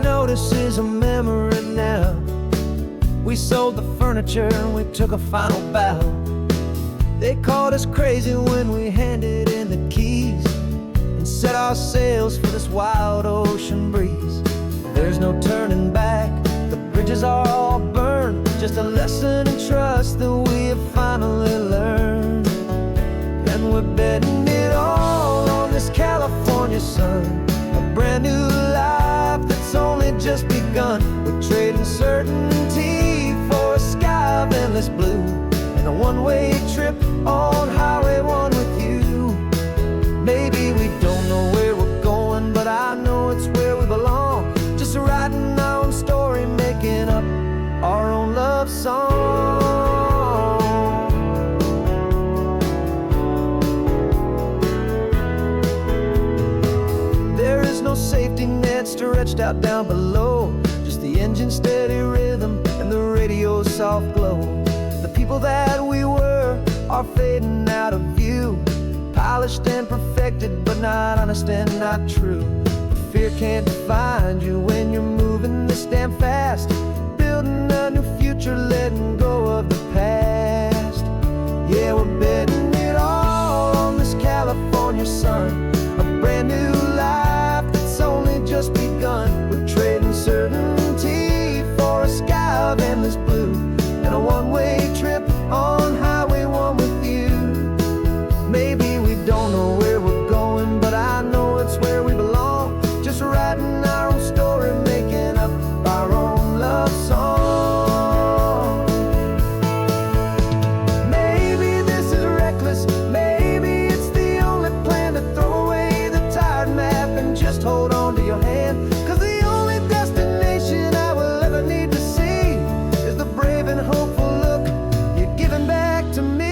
Notice is a memory now. We sold the furniture and we took a final bow. They called us crazy when we handed in the keys and set our sails for this wild ocean breeze. There's no turning back, the bridges are all burned, just a lesson in trust that we have finally learned. And we're betting it all on this California sun, a brand new life that's only just begun. We're trading certainty for a sky of endless blue, and a one-way trip on Highway 1 with you. Maybe we don't know where we're going, but I know it's where we belong, just writing our own story, making up our own love song. lost out down below. Just the engine's steady rhythm and the radio's soft glow. The people that we were are fading out of view, polished and perfected, but not honest and not true. Fear can't define you when you're moving this damn fast, building a new future, letting go of the past. Yeah, we're betting it all on this California sun, a brand new life that's only just begun. We're trading certainty for a sky of endless blue and a one-way trip on Highway 1 with you. Maybe we don't know where we're going, but I know it's where we belong. Just writing our own story, making up our own love song. Maybe this is reckless, maybe it's the only plan to throw away the tired map and just hold on to your hand. 'Cause the only destination I will ever need to see is the brave and hopeful look you're giving back to me.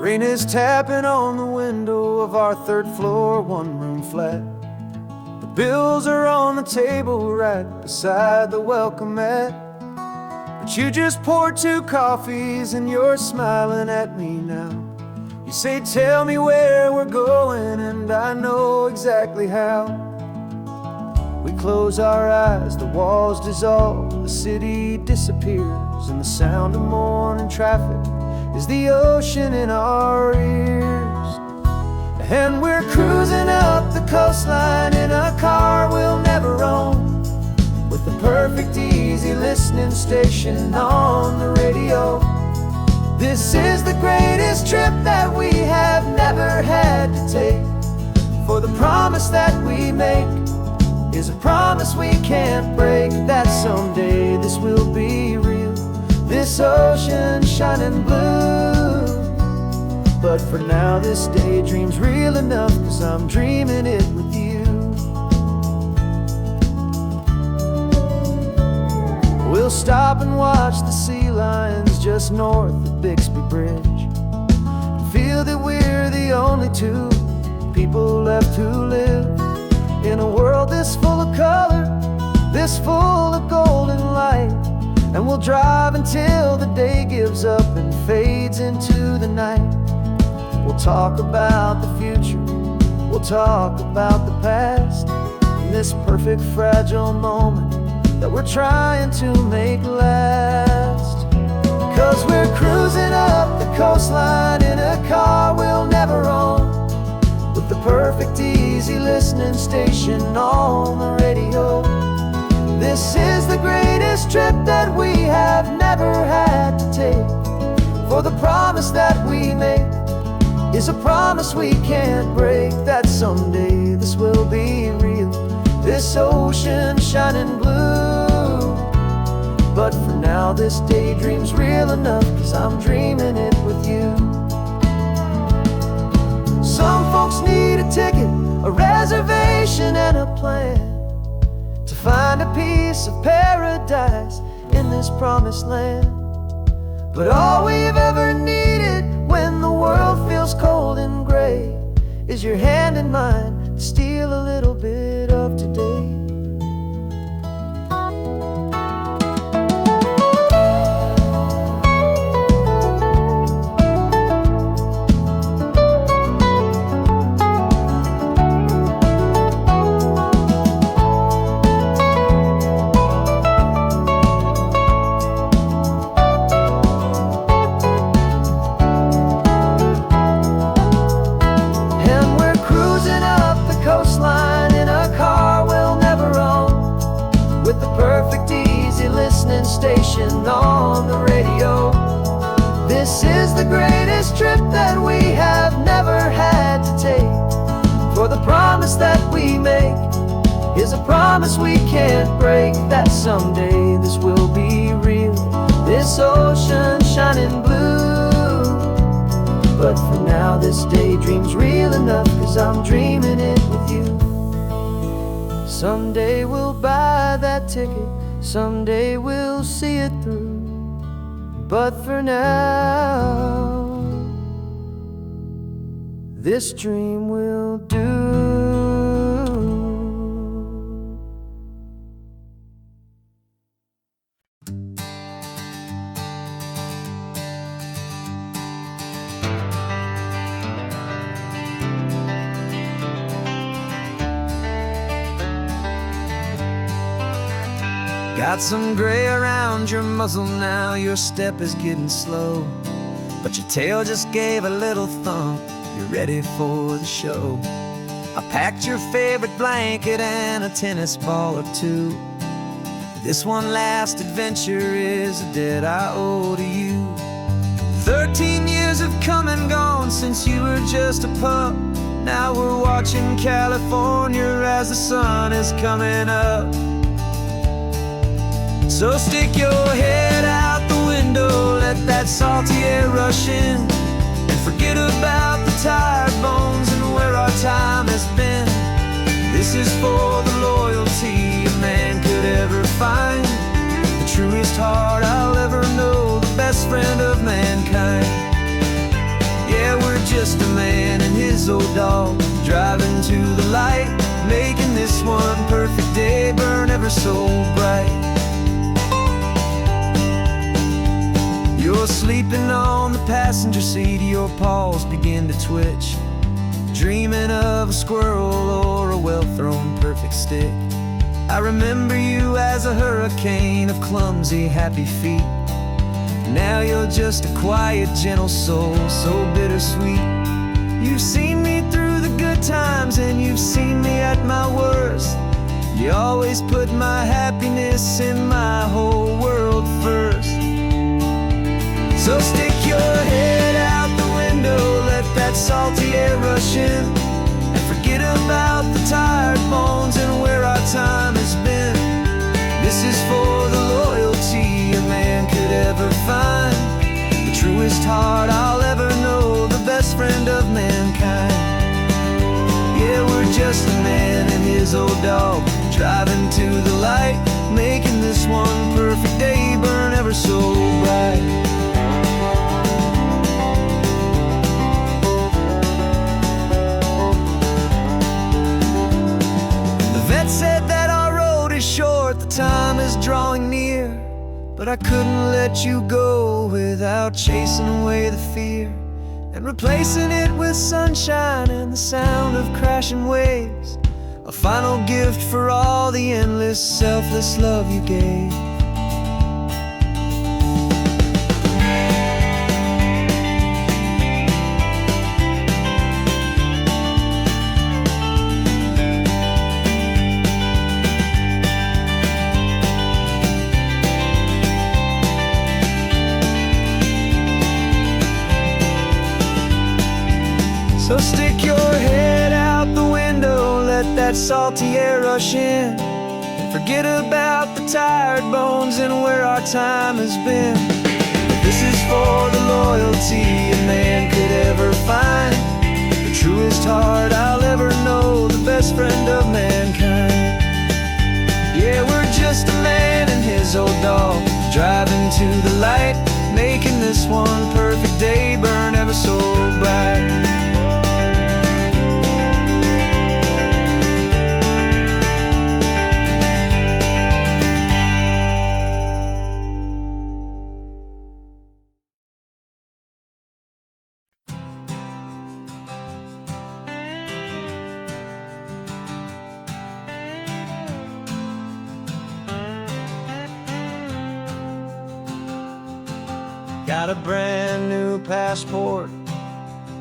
Rain is tapping on the window of our third floor, one-room flat. The bills are on the table right beside the welcome mat. But you just poured 2 coffees and you're smiling at me now. You say, tell me where we're going, and I know exactly how. We close our eyes, the walls dissolve, the city disappears, and the sound of morning traffic is the ocean in our ears. And we're cruising up the coastline in a car we'll never own, with the perfect easy listening station on the radio. This is the greatest trip that we have never had to take, for the promise that we make is a promise we can't break, that someday this will be real, this ocean shining blue. But for now this daydream's real enough, 'cause I'm dreaming it with you. We'll stop and watch the sea lions just north of Bixby Bridge, and feel that we're the only 2 people left who live in a world this full of color, this full of golden light. And we'll drive until the day gives up and fades into the night. We'll talk about the future, we'll talk about the past, in this perfect fragile moment that we're trying to make last. 'Cause we're cruising up the coastline in a car we'll never own, with the perfect easy listening station on the radio. This is the greatest trip that we have never had to take, for the promise that we make is a promise we can't break, that someday this will be real, this ocean shining blue. But for now this daydream's real enough, 'cause I'm dreaming it with you. Some folks need a ticket, a reservation and a plan, to find a piece of paradise in this promised land. But all we've ever needed when the world feels cold and gray is your hand in mine to steal a little bit of today. promise that we make is a promise we can't break, that someday this will be real, this ocean shining blue. But for now this daydream's real enough, 'cause I'm dreaming it with you. Someday we'll buy that ticket, someday we'll see it through. But for now, this dream will do. Got some gray around your muzzle now, your step is getting slow, but your tail just gave a little thump, you're ready for the show. I packed your favorite blanket and a tennis ball or two. This one last adventure is a debt I owe to you. 13 years have come and gone since you were just a pup. Now we're watching California as the sun is coming up. So stick your head out the window, let that salty air rush in, and forget about the tired bones and where our time has been. This is for the loyalty a man could ever find, the truest heart I'll ever know, the best friend of mankind. Yeah, we're just a man and his old dog, driving to the light, making this one perfect day burn ever so bright. You're sleeping on the passenger seat, your paws begin to twitch, dreaming of a squirrel or a well-thrown perfect stick. I remember you as a hurricane of clumsy, happy feet. Now you're just a quiet, gentle soul, so bittersweet. You've seen me through the good times and you've seen me at my worst. You always put my happiness in my whole world first. So stick your head out the window, let that salty air rush in, and forget about the tired bones and where our time has been. This is for the loyalty a man could ever find, the truest heart I'll ever know, the best friend of mankind. Yeah, we're just a man and his old dog, driving to the light, making this one perfect day burn ever so bright. Said that our road is short, the time is drawing near, but I couldn't let you go without chasing away the fear and replacing it with sunshine and the sound of crashing waves, a final gift for all the endless, selfless love you gave. So stick your head out the window, let that salty air rush in, and forget about the tired bones and where our time has been. This is for the loyalty a man could ever find, the truest heart I'll ever know, the best friend of mankind. Yeah, we're just a man and his old dog, driving to the light, making this one perfect day burn ever so bright. Got a brand new passport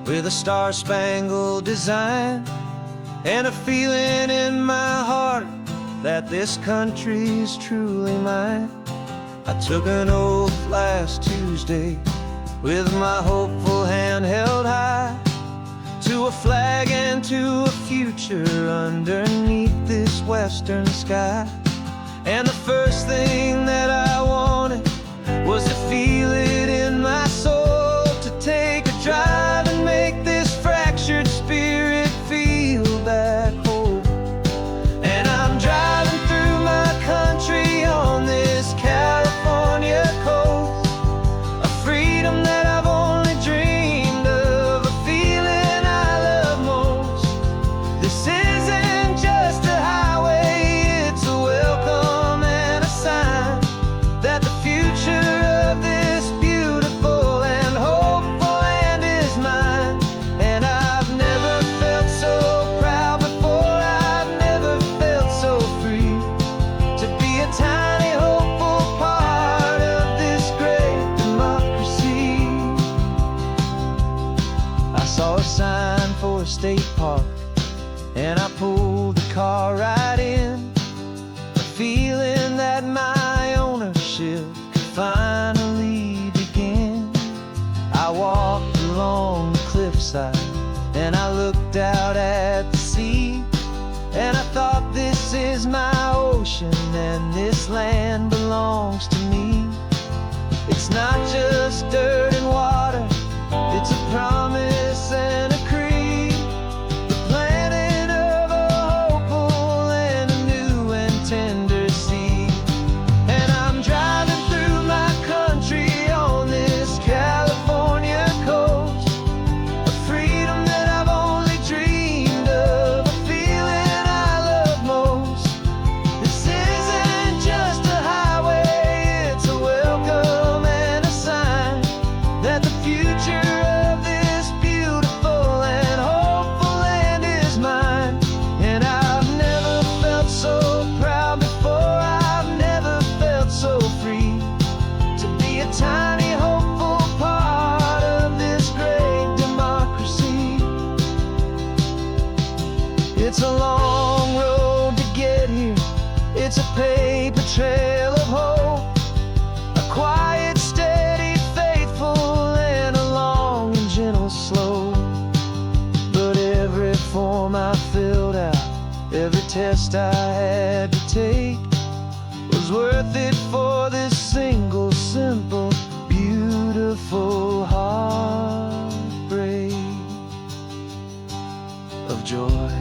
with a star-spangled design, and a feeling in my heart that this country's truly mine. I took an oath last Tuesday with my hopeful hand held high to a flag and to a future underneath this western sky. And the first thing that I wanted was to feel it in my soul, to take a drive and make this fractured spirit feel back home. And I'm driving through my country on this California coast, a freedom that I've only dreamed of, a feeling I love most. This isn't just a highway, it's a welcome and a sign that the future of this beautiful and hopeful land is mine. And I've never felt so proud before, I've never felt so free, to be a tiny hopeful part of this great democracy. I saw a sign for a state park, and I pulled the car right in, feeling that my ownership could finally begin. I walked along the cliffside and I looked out at the sea, and I thought, this is my ocean and this land belongs to me. It's not just dirt and water, it's a promise and a creed, the planting of a hopeful and a new and tender seed. And I'm driving through my country on this California coast, a freedom that I've only dreamed of, a feeling I love most. This isn't just a highway, it's a welcome and a sign that the future of this beautiful and hopeful land is mine. And I've never felt so proud before, I've never felt so free, to be a tiny hopeful part of this great democracy. It's a long road to get here, it's a paper trail of hope, a quiet, steady, faithful, and a long and gentle slope. But every form I filled out, every test I had to take, was worth it for this single, simple, beautiful heartbreak of joy.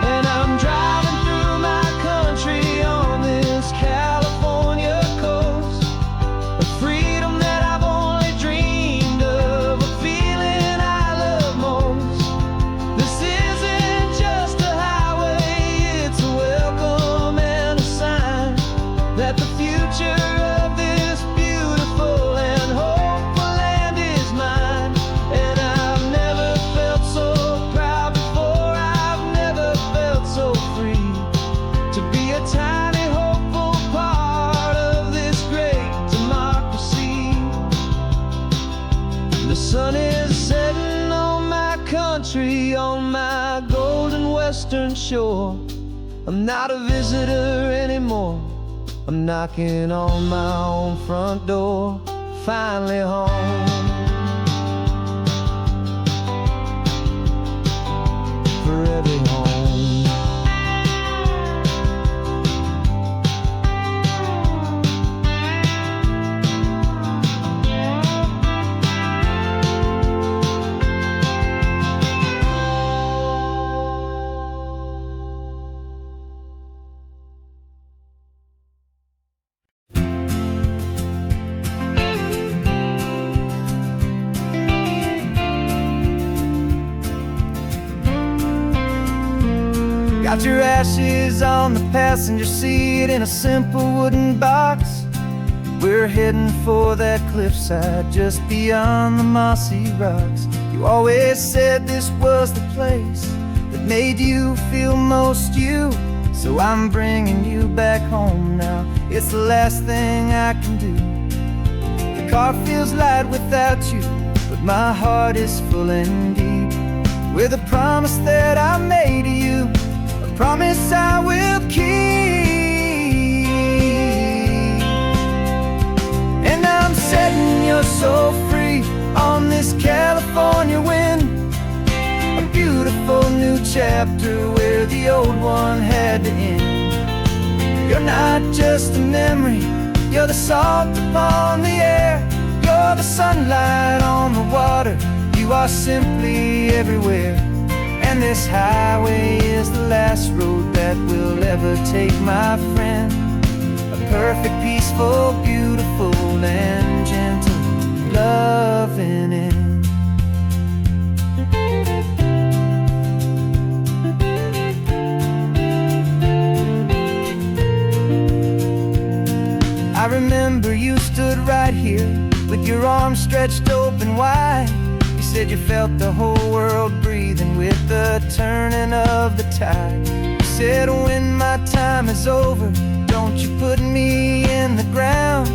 And I'm driving through my country on this California coast, a freedom that I've only dreamed of, a feeling I love most. This isn't just a highway, it's a welcome and a sign that the future of this beautiful and hopeful land is mine. And I've never felt so proud before, I've never felt so free, to be a tiny hopeful part of this great democracy. The sun is setting on my country, on my golden western shore. I'm not a visitor anymore, I'm knocking on my own front door, finally home. Forever home. Got your ashes on the passenger seat in a simple wooden box. We're heading for that cliffside just beyond the mossy rocks. You always said this was the place that made you feel most you. So I'm bringing you back home now, it's the last thing I can do. The car feels light without you, but my heart is full and deep with a promise that I made to you, a promise I will keep. And I'm setting your soul free on this California wind, a beautiful new chapter where the old one had to end. You're not just a memory, you're the salt upon the air, you're the sunlight on the water, you are simply everywhere. And this highway is the last road that we'll ever take, my friend. A perfect, peaceful, beautiful, and gentle, loving end. I remember you stood right here with your arms stretched open wide. You said you felt the whole world breathing with the turning of the tide. You said, when my time is over, don't you put me in the ground,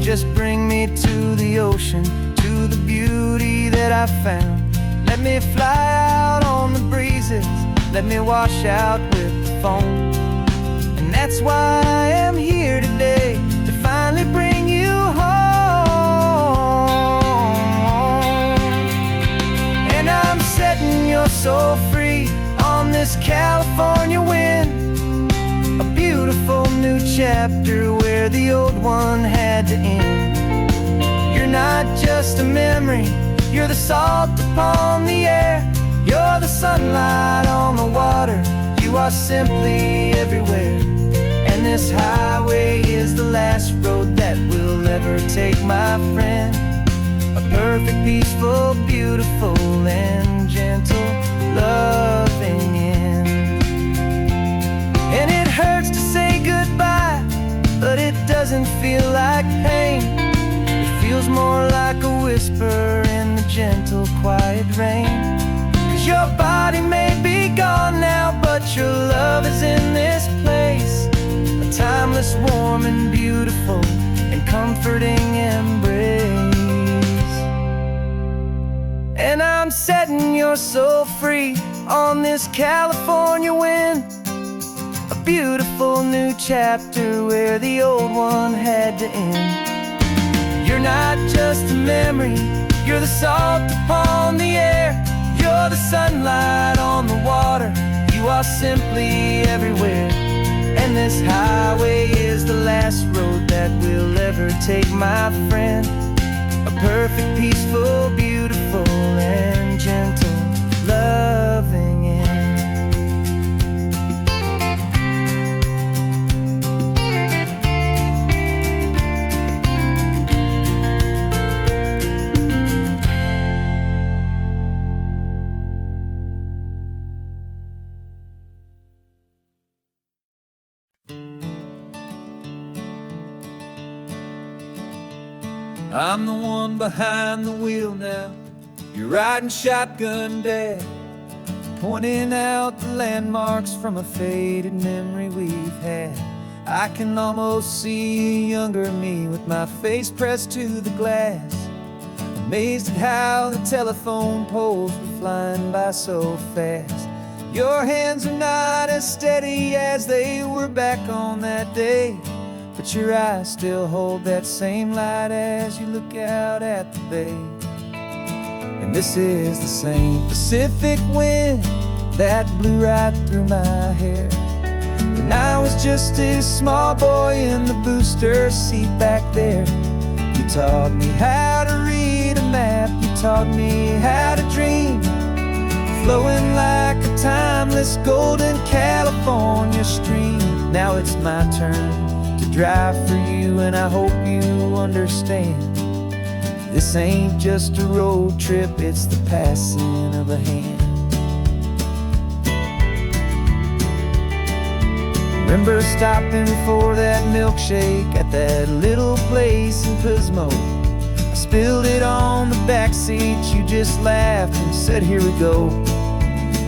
just bring me to the ocean, to the beauty that I found. Let me fly out on the breezes, let me wash out with the foam. And that's why I am here today, to finally bring you home. And I'm setting your soul free on this California wind, a beautiful new chapter where the old one had to end. You're not just a memory, you're the salt upon the air, you're the sunlight on the water, you are simply everywhere. And this highway is the last road that we'll ever take, my friend. A perfect, peaceful, beautiful, and gentle, loving end. And it hurts to say goodbye, but it doesn't feel like pain. It feels more like a whisper in the gentle, quiet rain. 'Cause your body may be gone now, but your love is in this place, a timeless, warm, and beautiful, and comforting embrace. And I'm setting your soul free on this California wind, a beautiful new chapter where the old one had to end. You're not just a memory, you're the salt upon the air, you're the sunlight on the water, you are simply everywhere. And this highway is the last road that we'll ever take, my friend. A perfect, peaceful, beautiful, and gentle, loving end. I'm the one behind the wheel now, you're riding shotgun, Dad, pointing out the landmarks from a faded memory we've had. I can almost see a younger me with my face pressed to the glass, amazed at how the telephone poles were flying by so fast. Your hands are not as steady as they were back on that day, but your eyes still hold that same light as you look out at the bay. And this is the same Pacific wind that blew right through my hair when I was just a small boy in the booster seat back there. You taught me how to read a map, you taught me how to dream, flowing like a timeless golden California stream. Now it's my turn to drive for you, and I hope you understand, this ain't just a road trip, it's the passing of a hand. Remember stopping for that milkshake at that little place in Pismo? I spilled it on the back seat, you just laughed and said, here we go.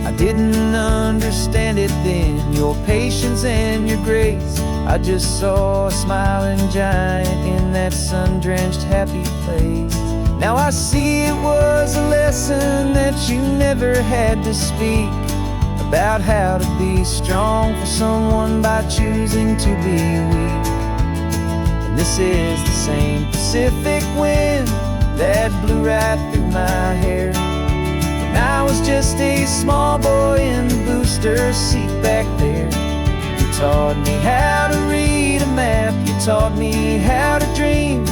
I didn't understand it then, your patience and your grace. I just saw a smiling giant in that sun-drenched happy place. Now I see it was a lesson that you never had to speak, a about how to be strong for someone by choosing to be weak. And this is the same Pacific wind that blew right through my hair when I was just a small boy in the booster seat back there. You taught me how to read a map, you taught me how to dream,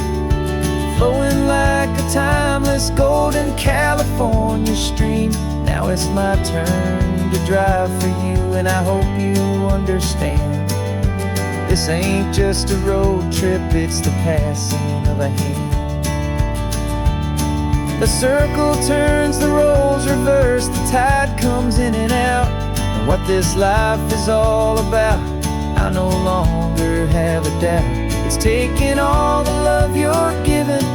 flowing like a timeless golden California stream. Now it's my turn to drive for you, and I hope you understand. This ain't just a road trip, it's the passing of a hand. The circle turns, the roles reverse, the tide comes in and out. And what this life is all about, I no longer have a doubt. It's taking all the love you're giving,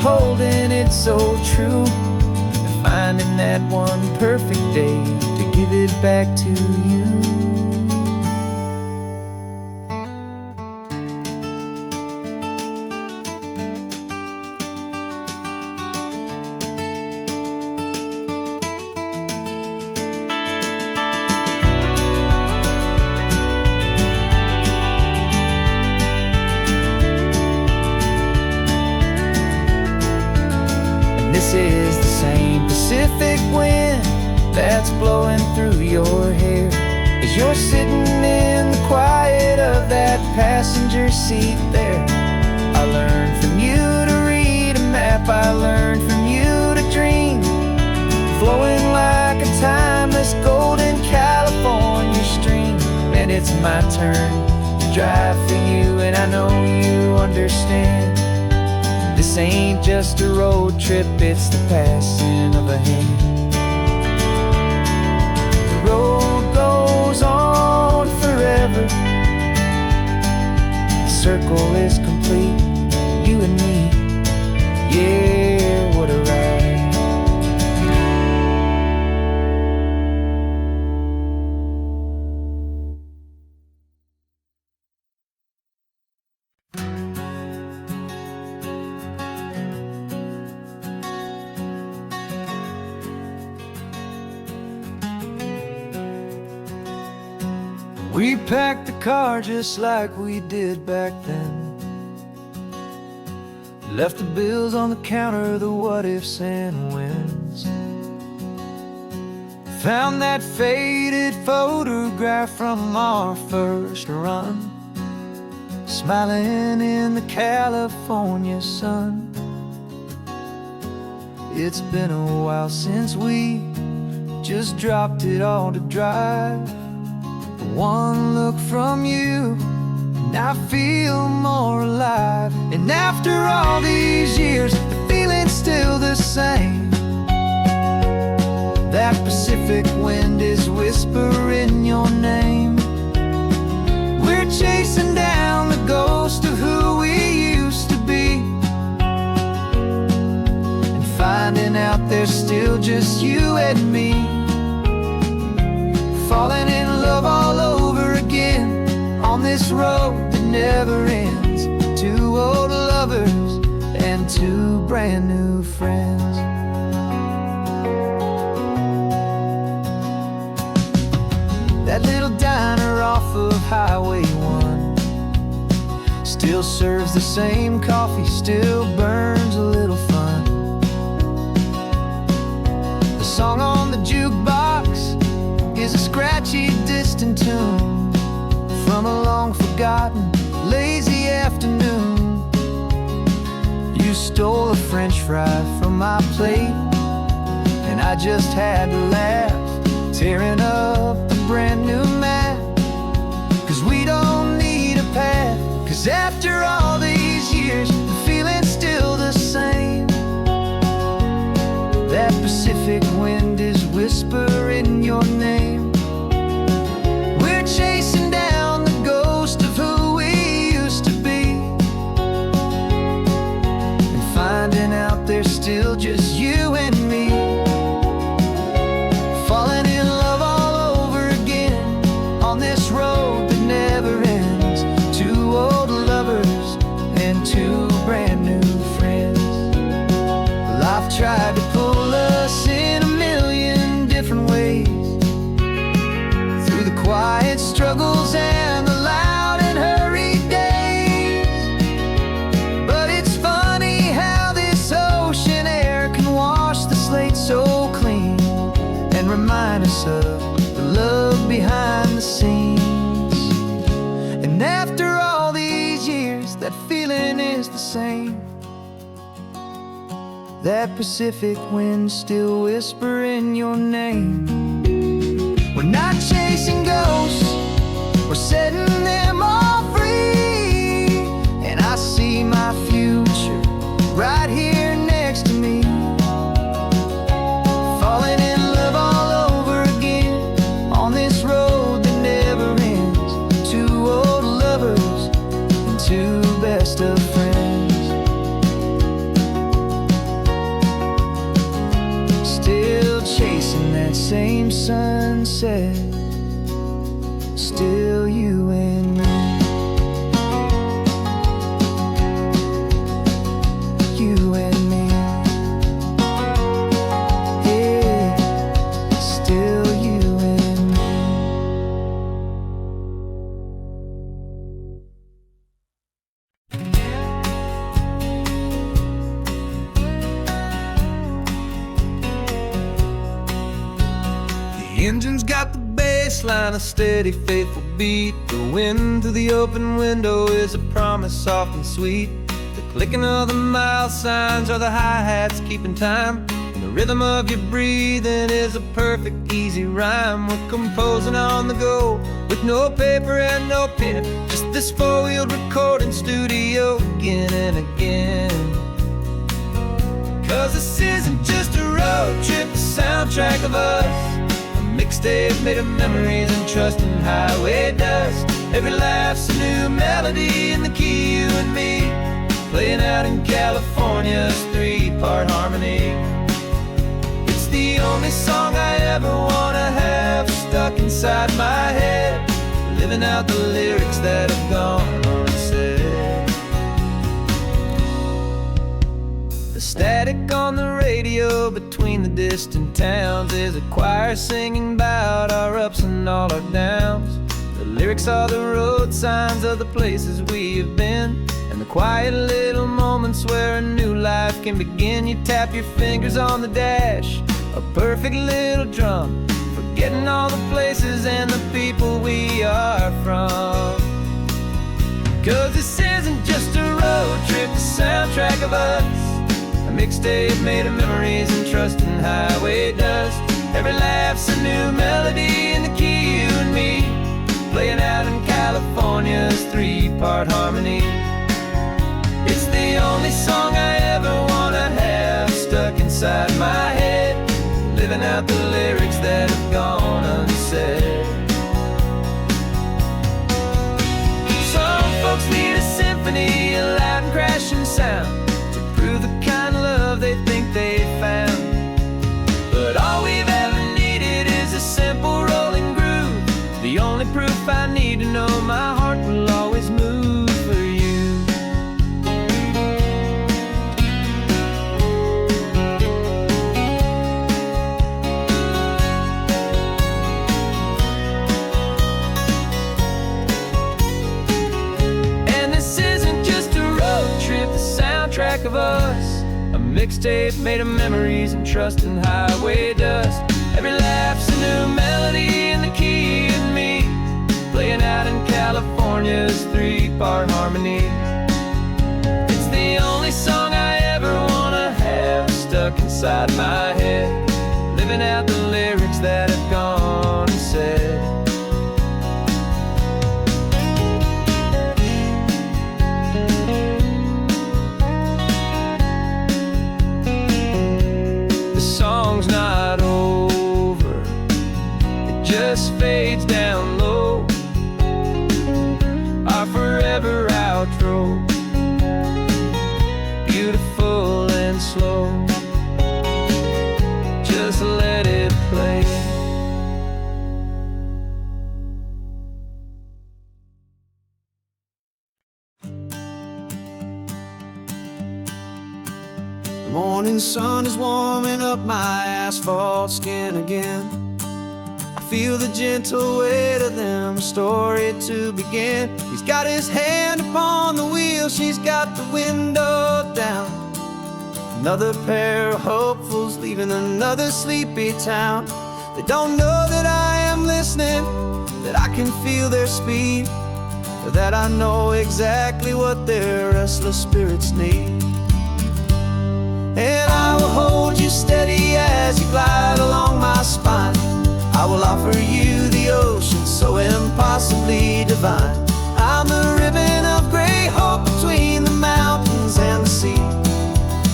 holding it so true, and finding that one perfect day to give it back to you. This is the same Pacific wind that's blowing through your hair as you're sitting in the quiet of that passenger seat there. I learned from you to read a map, I learned from you to dream, flowing like a timeless golden California stream. And it's my turn to drive for you, and I know you understand. This ain't just a road trip, it's the passing of a hand. The road goes on forever, the circle is complete, you and me, yeah, what a ride. We packed the car just like we did back then, left the bills on the counter, the what ifs and whens. Found that faded photograph from our first run, smiling in the California sun. It's been a while since we just dropped it all to drive. One look from you, and I feel more alive. And after all these years, the feeling's still the same. That Pacific wind is whispering your name. We're chasing down the ghost of who we used to be, and finding out there's still just you and me. Falling in love all over again on this road that never ends. Two old lovers and two brand new friends. That little diner off of Highway 1 still serves the same coffee, still burns a little fun. The song on the jukebox is a scratchy, distant tune from a long-forgotten, lazy afternoon. You stole a French fry from my plate, and I just had to laugh, tearing up the brand new map. 'Cause we don't need a path, 'cause after all these years, the feeling's still the same. That Pacific wind is whispering your name. We're chasing down the ghost of who we used to be, and finding out there's still just you and me. Falling in love all over again on this road that never ends. Two old lovers and two brand new friends. Life tried to pull us in a million different ways, the quiet struggles and the loud and hurried days. But it's funny how this ocean air can wash the slate so clean and remind us of the love behind the scenes. And after all these years, that feeling is the same. That Pacific wind still whispering your name. We're not chasing ghosts, we're setting them all free. And I see my future right here next to me, falling in love all over again on this road that never ends. Two old lovers and two best of friends. Still chasing that same sunset, still you and me. You and me. Yeah, still you and me. The engine's got the bass line, a steady, faithful beat. The wind through the open window is a promise soft and sweet. The clicking of the mile signs are the hi-hats keeping time. And the rhythm of your breathing is a perfect, easy rhyme. We're composing on the go with no paper and no pen, just this four-wheeled recording studio again and again. 'Cause this isn't just a road trip, the soundtrack of us. Mixtape made of memories and trust in highway dust. Every laugh's a new melody in the key, you and me, playing out in California's three-part harmony. It's the only song I ever wanna have stuck inside my head, living out the lyrics that have gone unsaid. The static on the radio between the distant towns is a choir singing about our ups and all our downs. The lyrics are the road signs of the places we have been, and the quiet little moments where a new life can begin. You tap your fingers on the dash, a perfect little drum, forgetting all the places and the people we are from. 'Cause this isn't just a road trip, the soundtrack of us. A mixtape made of memories and trust in highway dust. Every laugh's a new melody in the key, you and me, playing out in California's three-part harmony. It's the only song I ever wanna have stuck inside my head, living out the lyrics that have gone unsaid. Some folks need a symphony, a loud and crashing sound, to prove the kind of love they think they found. But all we've ever needed is a simple rolling groove, the only proof I need to know my heart will always move for you. And this isn't just a road trip, the soundtrack of us. A mixtape made of memories and trust in highway dust. Every laugh's a new melody in the key and me, playing out in California's three-part harmony. It's the only song I ever wanna have stuck inside my head, living out the lyrics that have gone unsaid. Song's not over, it just fades down low, our forever outro, beautiful and slow, just let it play. The morning sun is warming up my asphalt skin again. I feel the gentle weight of them, a story to begin. He's got his hand upon the wheel, she's got the window down. Another pair of hopefuls leaving another sleepy town. They don't know that I am listening, that I can feel their speed, or that I know exactly what their restless spirits need. And I will hold you steady as you glide along my spine. I will offer you the ocean so impossibly divine. I'm the ribbon of gray hope between the mountains and the sea.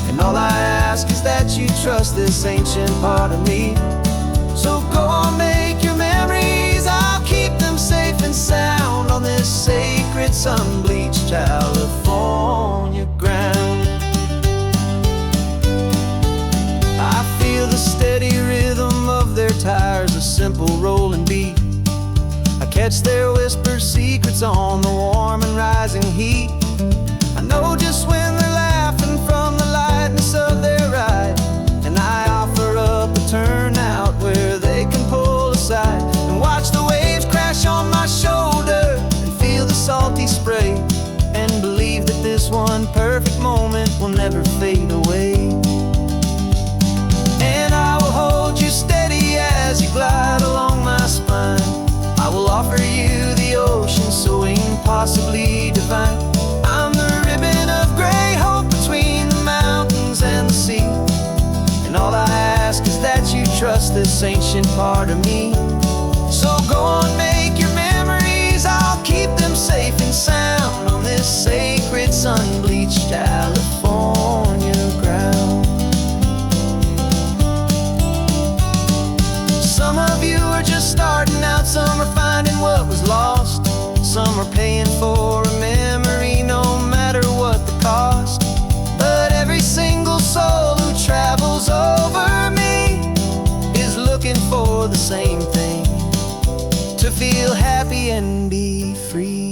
And all I ask is that you trust this ancient part of me. So go on, make your memories, I'll keep them safe and sound on this sacred sun-bleached California ground. I feel the steady rhythm of their tires, a simple rolling beat. I catch their whispered secrets on the warm and rising heat. I know just when they're laughing from the lightness of their ride, and I offer up a turnout where they can pull aside and watch the waves crash on my shoulder and feel the salty spray, and believe that this one perfect moment will never fade away. And I will hold you steady as you glide along my spine. I will offer you the ocean so impossibly divine. I'm the ribbon of gray hope between the mountains and the sea. And all I ask is that you trust this ancient part of me. So go on, make your memories, I'll keep them safe and sound on this sacred sun-bleached California ground. Some of you are just starting out, some are finding what was lost, some are paying for a memory no matter what the cost. But every single soul who travels over me is looking for the same thing, to feel happy and be free.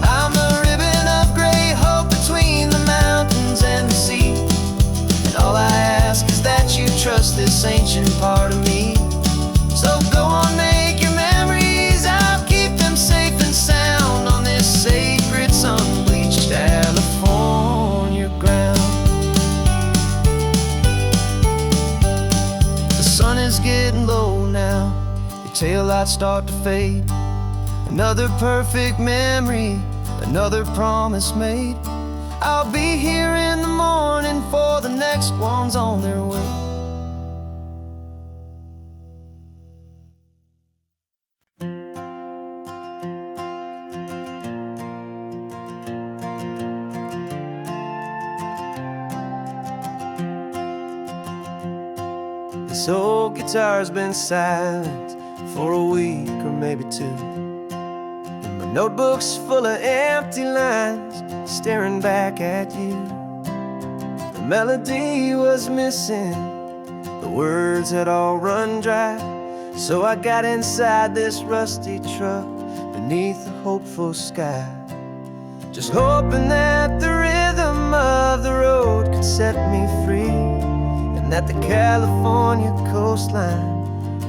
I'm a ribbon of gray hope between the mountains and the sea. And all I ask is that you trust this ancient part of me. So go on, make your memories, I'll keep them safe and sound on this sacred sun-bleached California ground. The sun is getting low now, your taillights start to fade. Another perfect memory, another promise made. I'll be here in the morning for the next ones on their way. This old guitar's been silent for a week or maybe two. Notebooks full of empty lines, staring back at you. The melody was missing, the words had all run dry. So I got inside this rusty truck beneath the hopeful sky, just hoping that the rhythm of the road could set me free, and that the California coastline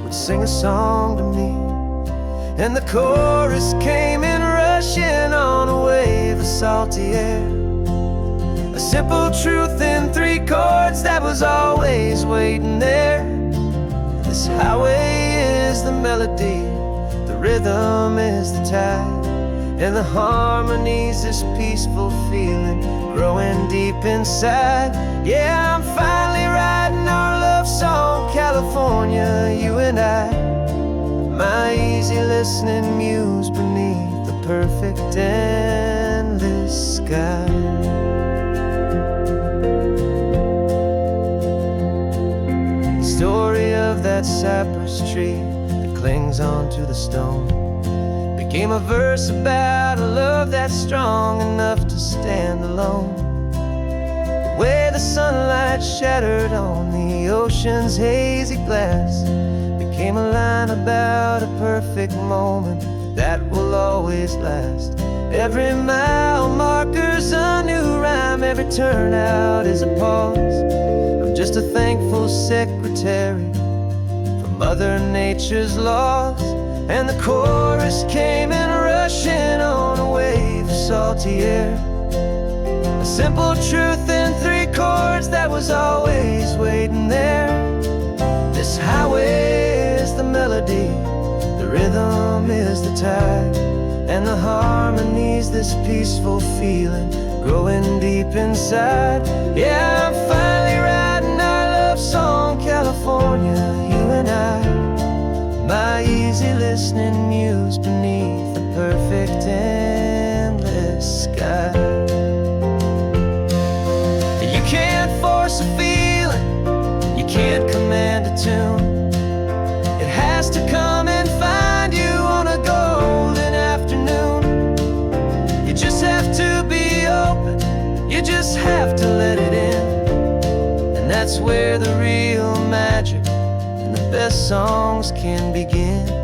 would sing a song to me. And the chorus came in rushing on a wave of salty air, a simple truth in 3 chords that was always waiting there. This highway is the melody, the rhythm is the tide, and the harmony's this peaceful feeling growing deep inside. Yeah, I'm finally writing our love song, California, you and I. My easy listening muse beneath the perfect endless sky. The story of that cypress tree that clings onto the stone became a verse about a love that's strong enough to stand alone. where the sunlight shattered on the ocean's hazy glass became a line about a perfect moment that will always last. Every mile marker's a new rhyme, every turnout is a pause. I'm just a thankful secretary for Mother Nature's laws. And the chorus came in rushing on a wave of salty air. A simple truth in 3 chords that was always waiting there. This highway is the melody, the rhythm is the tide, and the harmony's this peaceful feeling growing deep inside. Yeah, I'm finally writing our love song, California, you and I. My easy listening muse beneath the perfect endless sky. You can't force a feeling, you can't command a tune. It has to come and find you on a golden afternoon. You just have to be open, you just have to let it in. And that's where the real magic and the best songs can begin.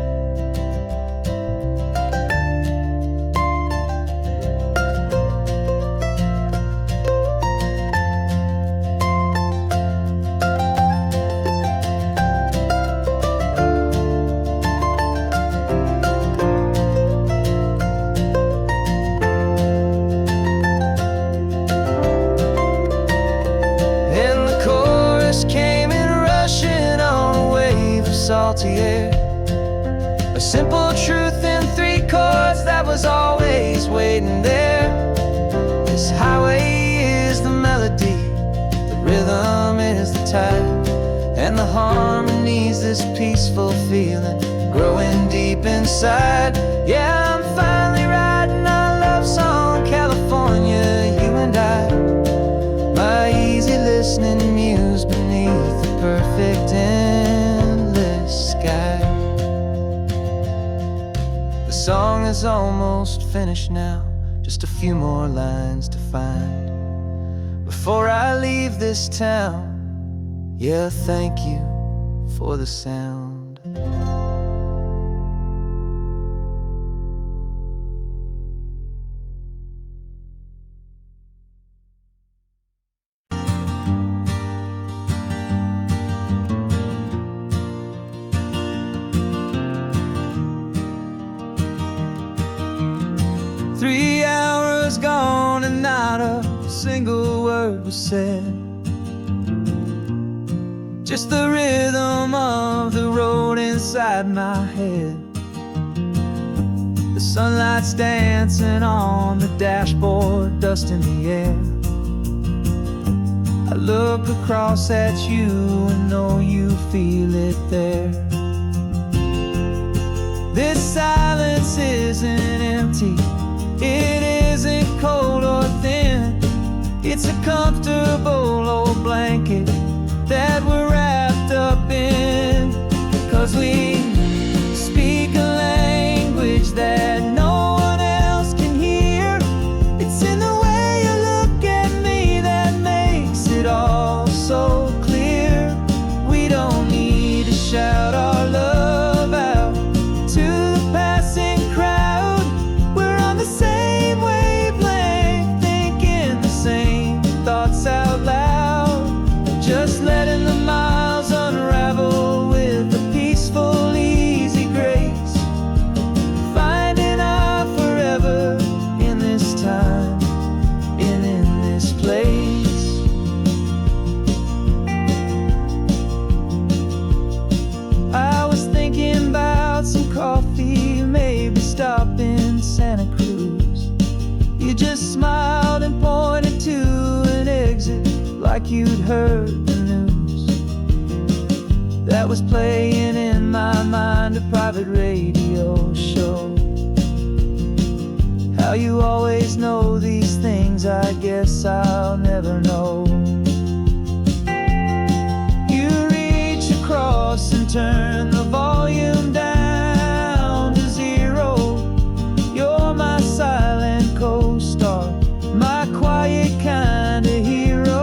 Salty air, a simple truth in 3 chords that was always waiting there. This highway is the melody, the rhythm is the tide, and the harmony's this peaceful feeling growing deep inside. Yeah, I'm finally writing our love song, California, you and I. My easy listening muse beneath the perfect endless sky. The song is almost finished now, just a few more lines to find before I leave this town. Yeah, thank you for the sound. Three hours gone and not a single word was said. Just the rhythm of the road inside my head. The sunlight's dancing on the dashboard, dust in the air. I look across at you and know you feel it there. This silence isn't empty, it isn't cold or thin. It's a comfortable old blanket that we're wrapped up in. 'Cause we speak a language that no one else can hear. It's in the way you look at me that makes it all so clear. We don't need to shout our love out to the passing crowd. We're on the same wavelength, thinking the same thoughts out loud. Just letting the miles unravel with a peaceful, easy grace. Finding our forever in this time and in this place. I was thinking about some coffee, maybe stop in Santa Cruz. You just smiled and pointed to an exit like you'd heard the news. That was playing in my mind, a private radio show. How you always know these things, I guess I'll never know. You reach across and turn the volume down to 0. You're my silent co-star, my quiet kind of hero.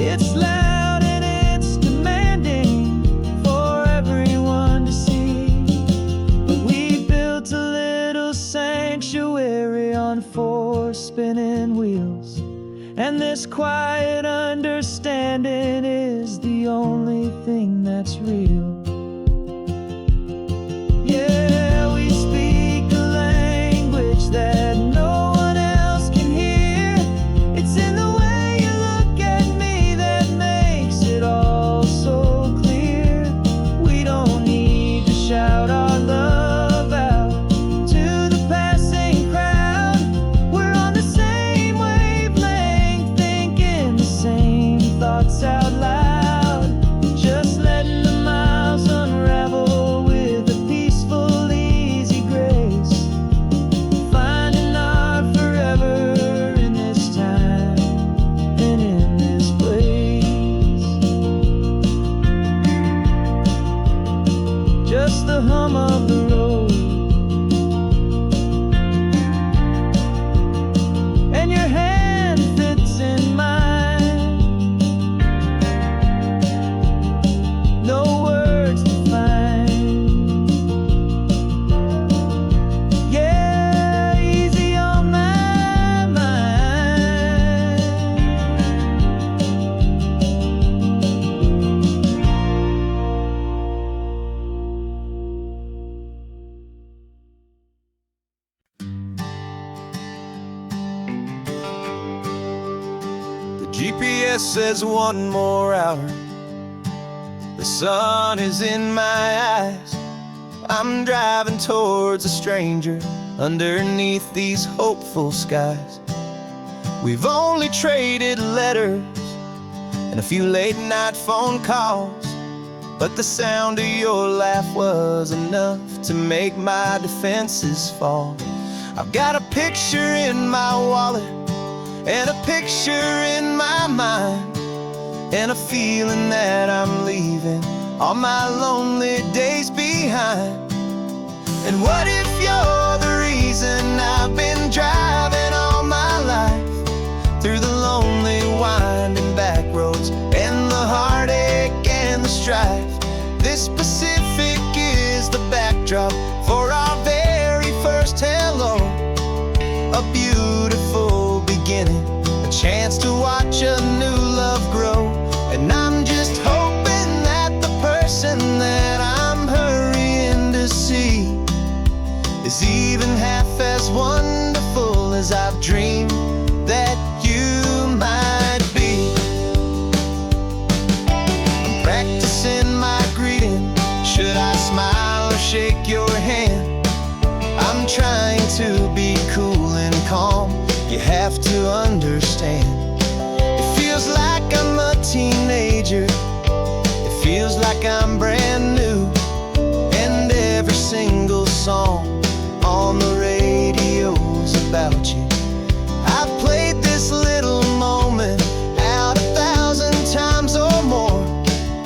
It's loud and it's demanding for everyone to see. But we built a little sanctuary on 4 spinning wheels, and this quiet understanding is the only thing that's real. Yeah, we speak a language that no one else can hear. It's in the way you look at me that makes it all so clear. We don't need to shout our love out to the passing crowd. We're on the same wavelength, thinking the same thoughts out loud. Just letting the miles unravel with a peaceful, easy grace. Finding our forever in this time and in this place. Just the hum of the road and your hand fits in mine. No words to find. Yeah, easy on my mind. The GPS says 1 more hour. The sun is in my eyes. I'm driving towards a stranger underneath these hopeful skies. We've only traded letters and a few late night phone calls, but the sound of your laugh was enough to make my defenses fall. I've got a picture in my wallet and a picture in my mind, and a feeling that I'm leaving all my lonely days behind. And what if you're the reason I've been driving all my life through the lonely winding back roads and the heartache and the strife? This Pacific is the backdrop for our very first hello. A beautiful beginning, a chance to watch a new love grow. And I'm just hoping that the person that I'm hurrying to see is even half as wonderful as I've dreamed that you might be. I'm practicing my greeting. Should I smile or shake your hand? I'm trying to be cool and calm. You have to understand. It feels like I'm a teenager. It feels like I'm brand new. And every single song on the radio's about you. I've played this little moment out 1,000 times or more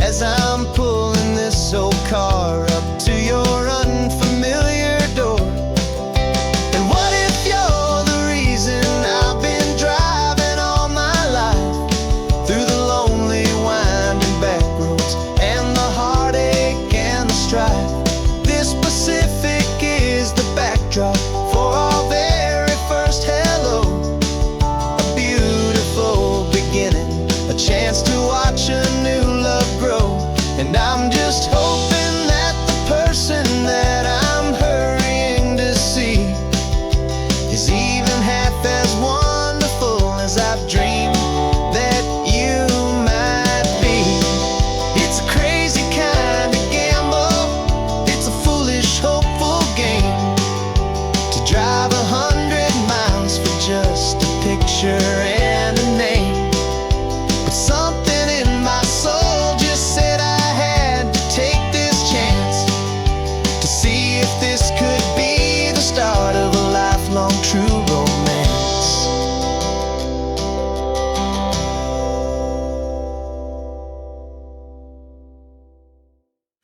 as I'm pulling this old car up to your unfamiliar door. And what if you're the reason I've been driving all my life through the lonely winding back roads and the heartache and the strife? This Pacific is the backdrop for our very first hello. A beautiful beginning, a chance to watch a new love grow. And I'm just hoping that the person that I'm hurrying to see is even half as wonderful as I've dreamed that you might be. It's a crazy kind of gamble. It's a foolish, hopeful game to drive 100 miles for just a picture and a name. But something in my soul just said I had to take this chance to see if this could be the start of a lifelong true romance.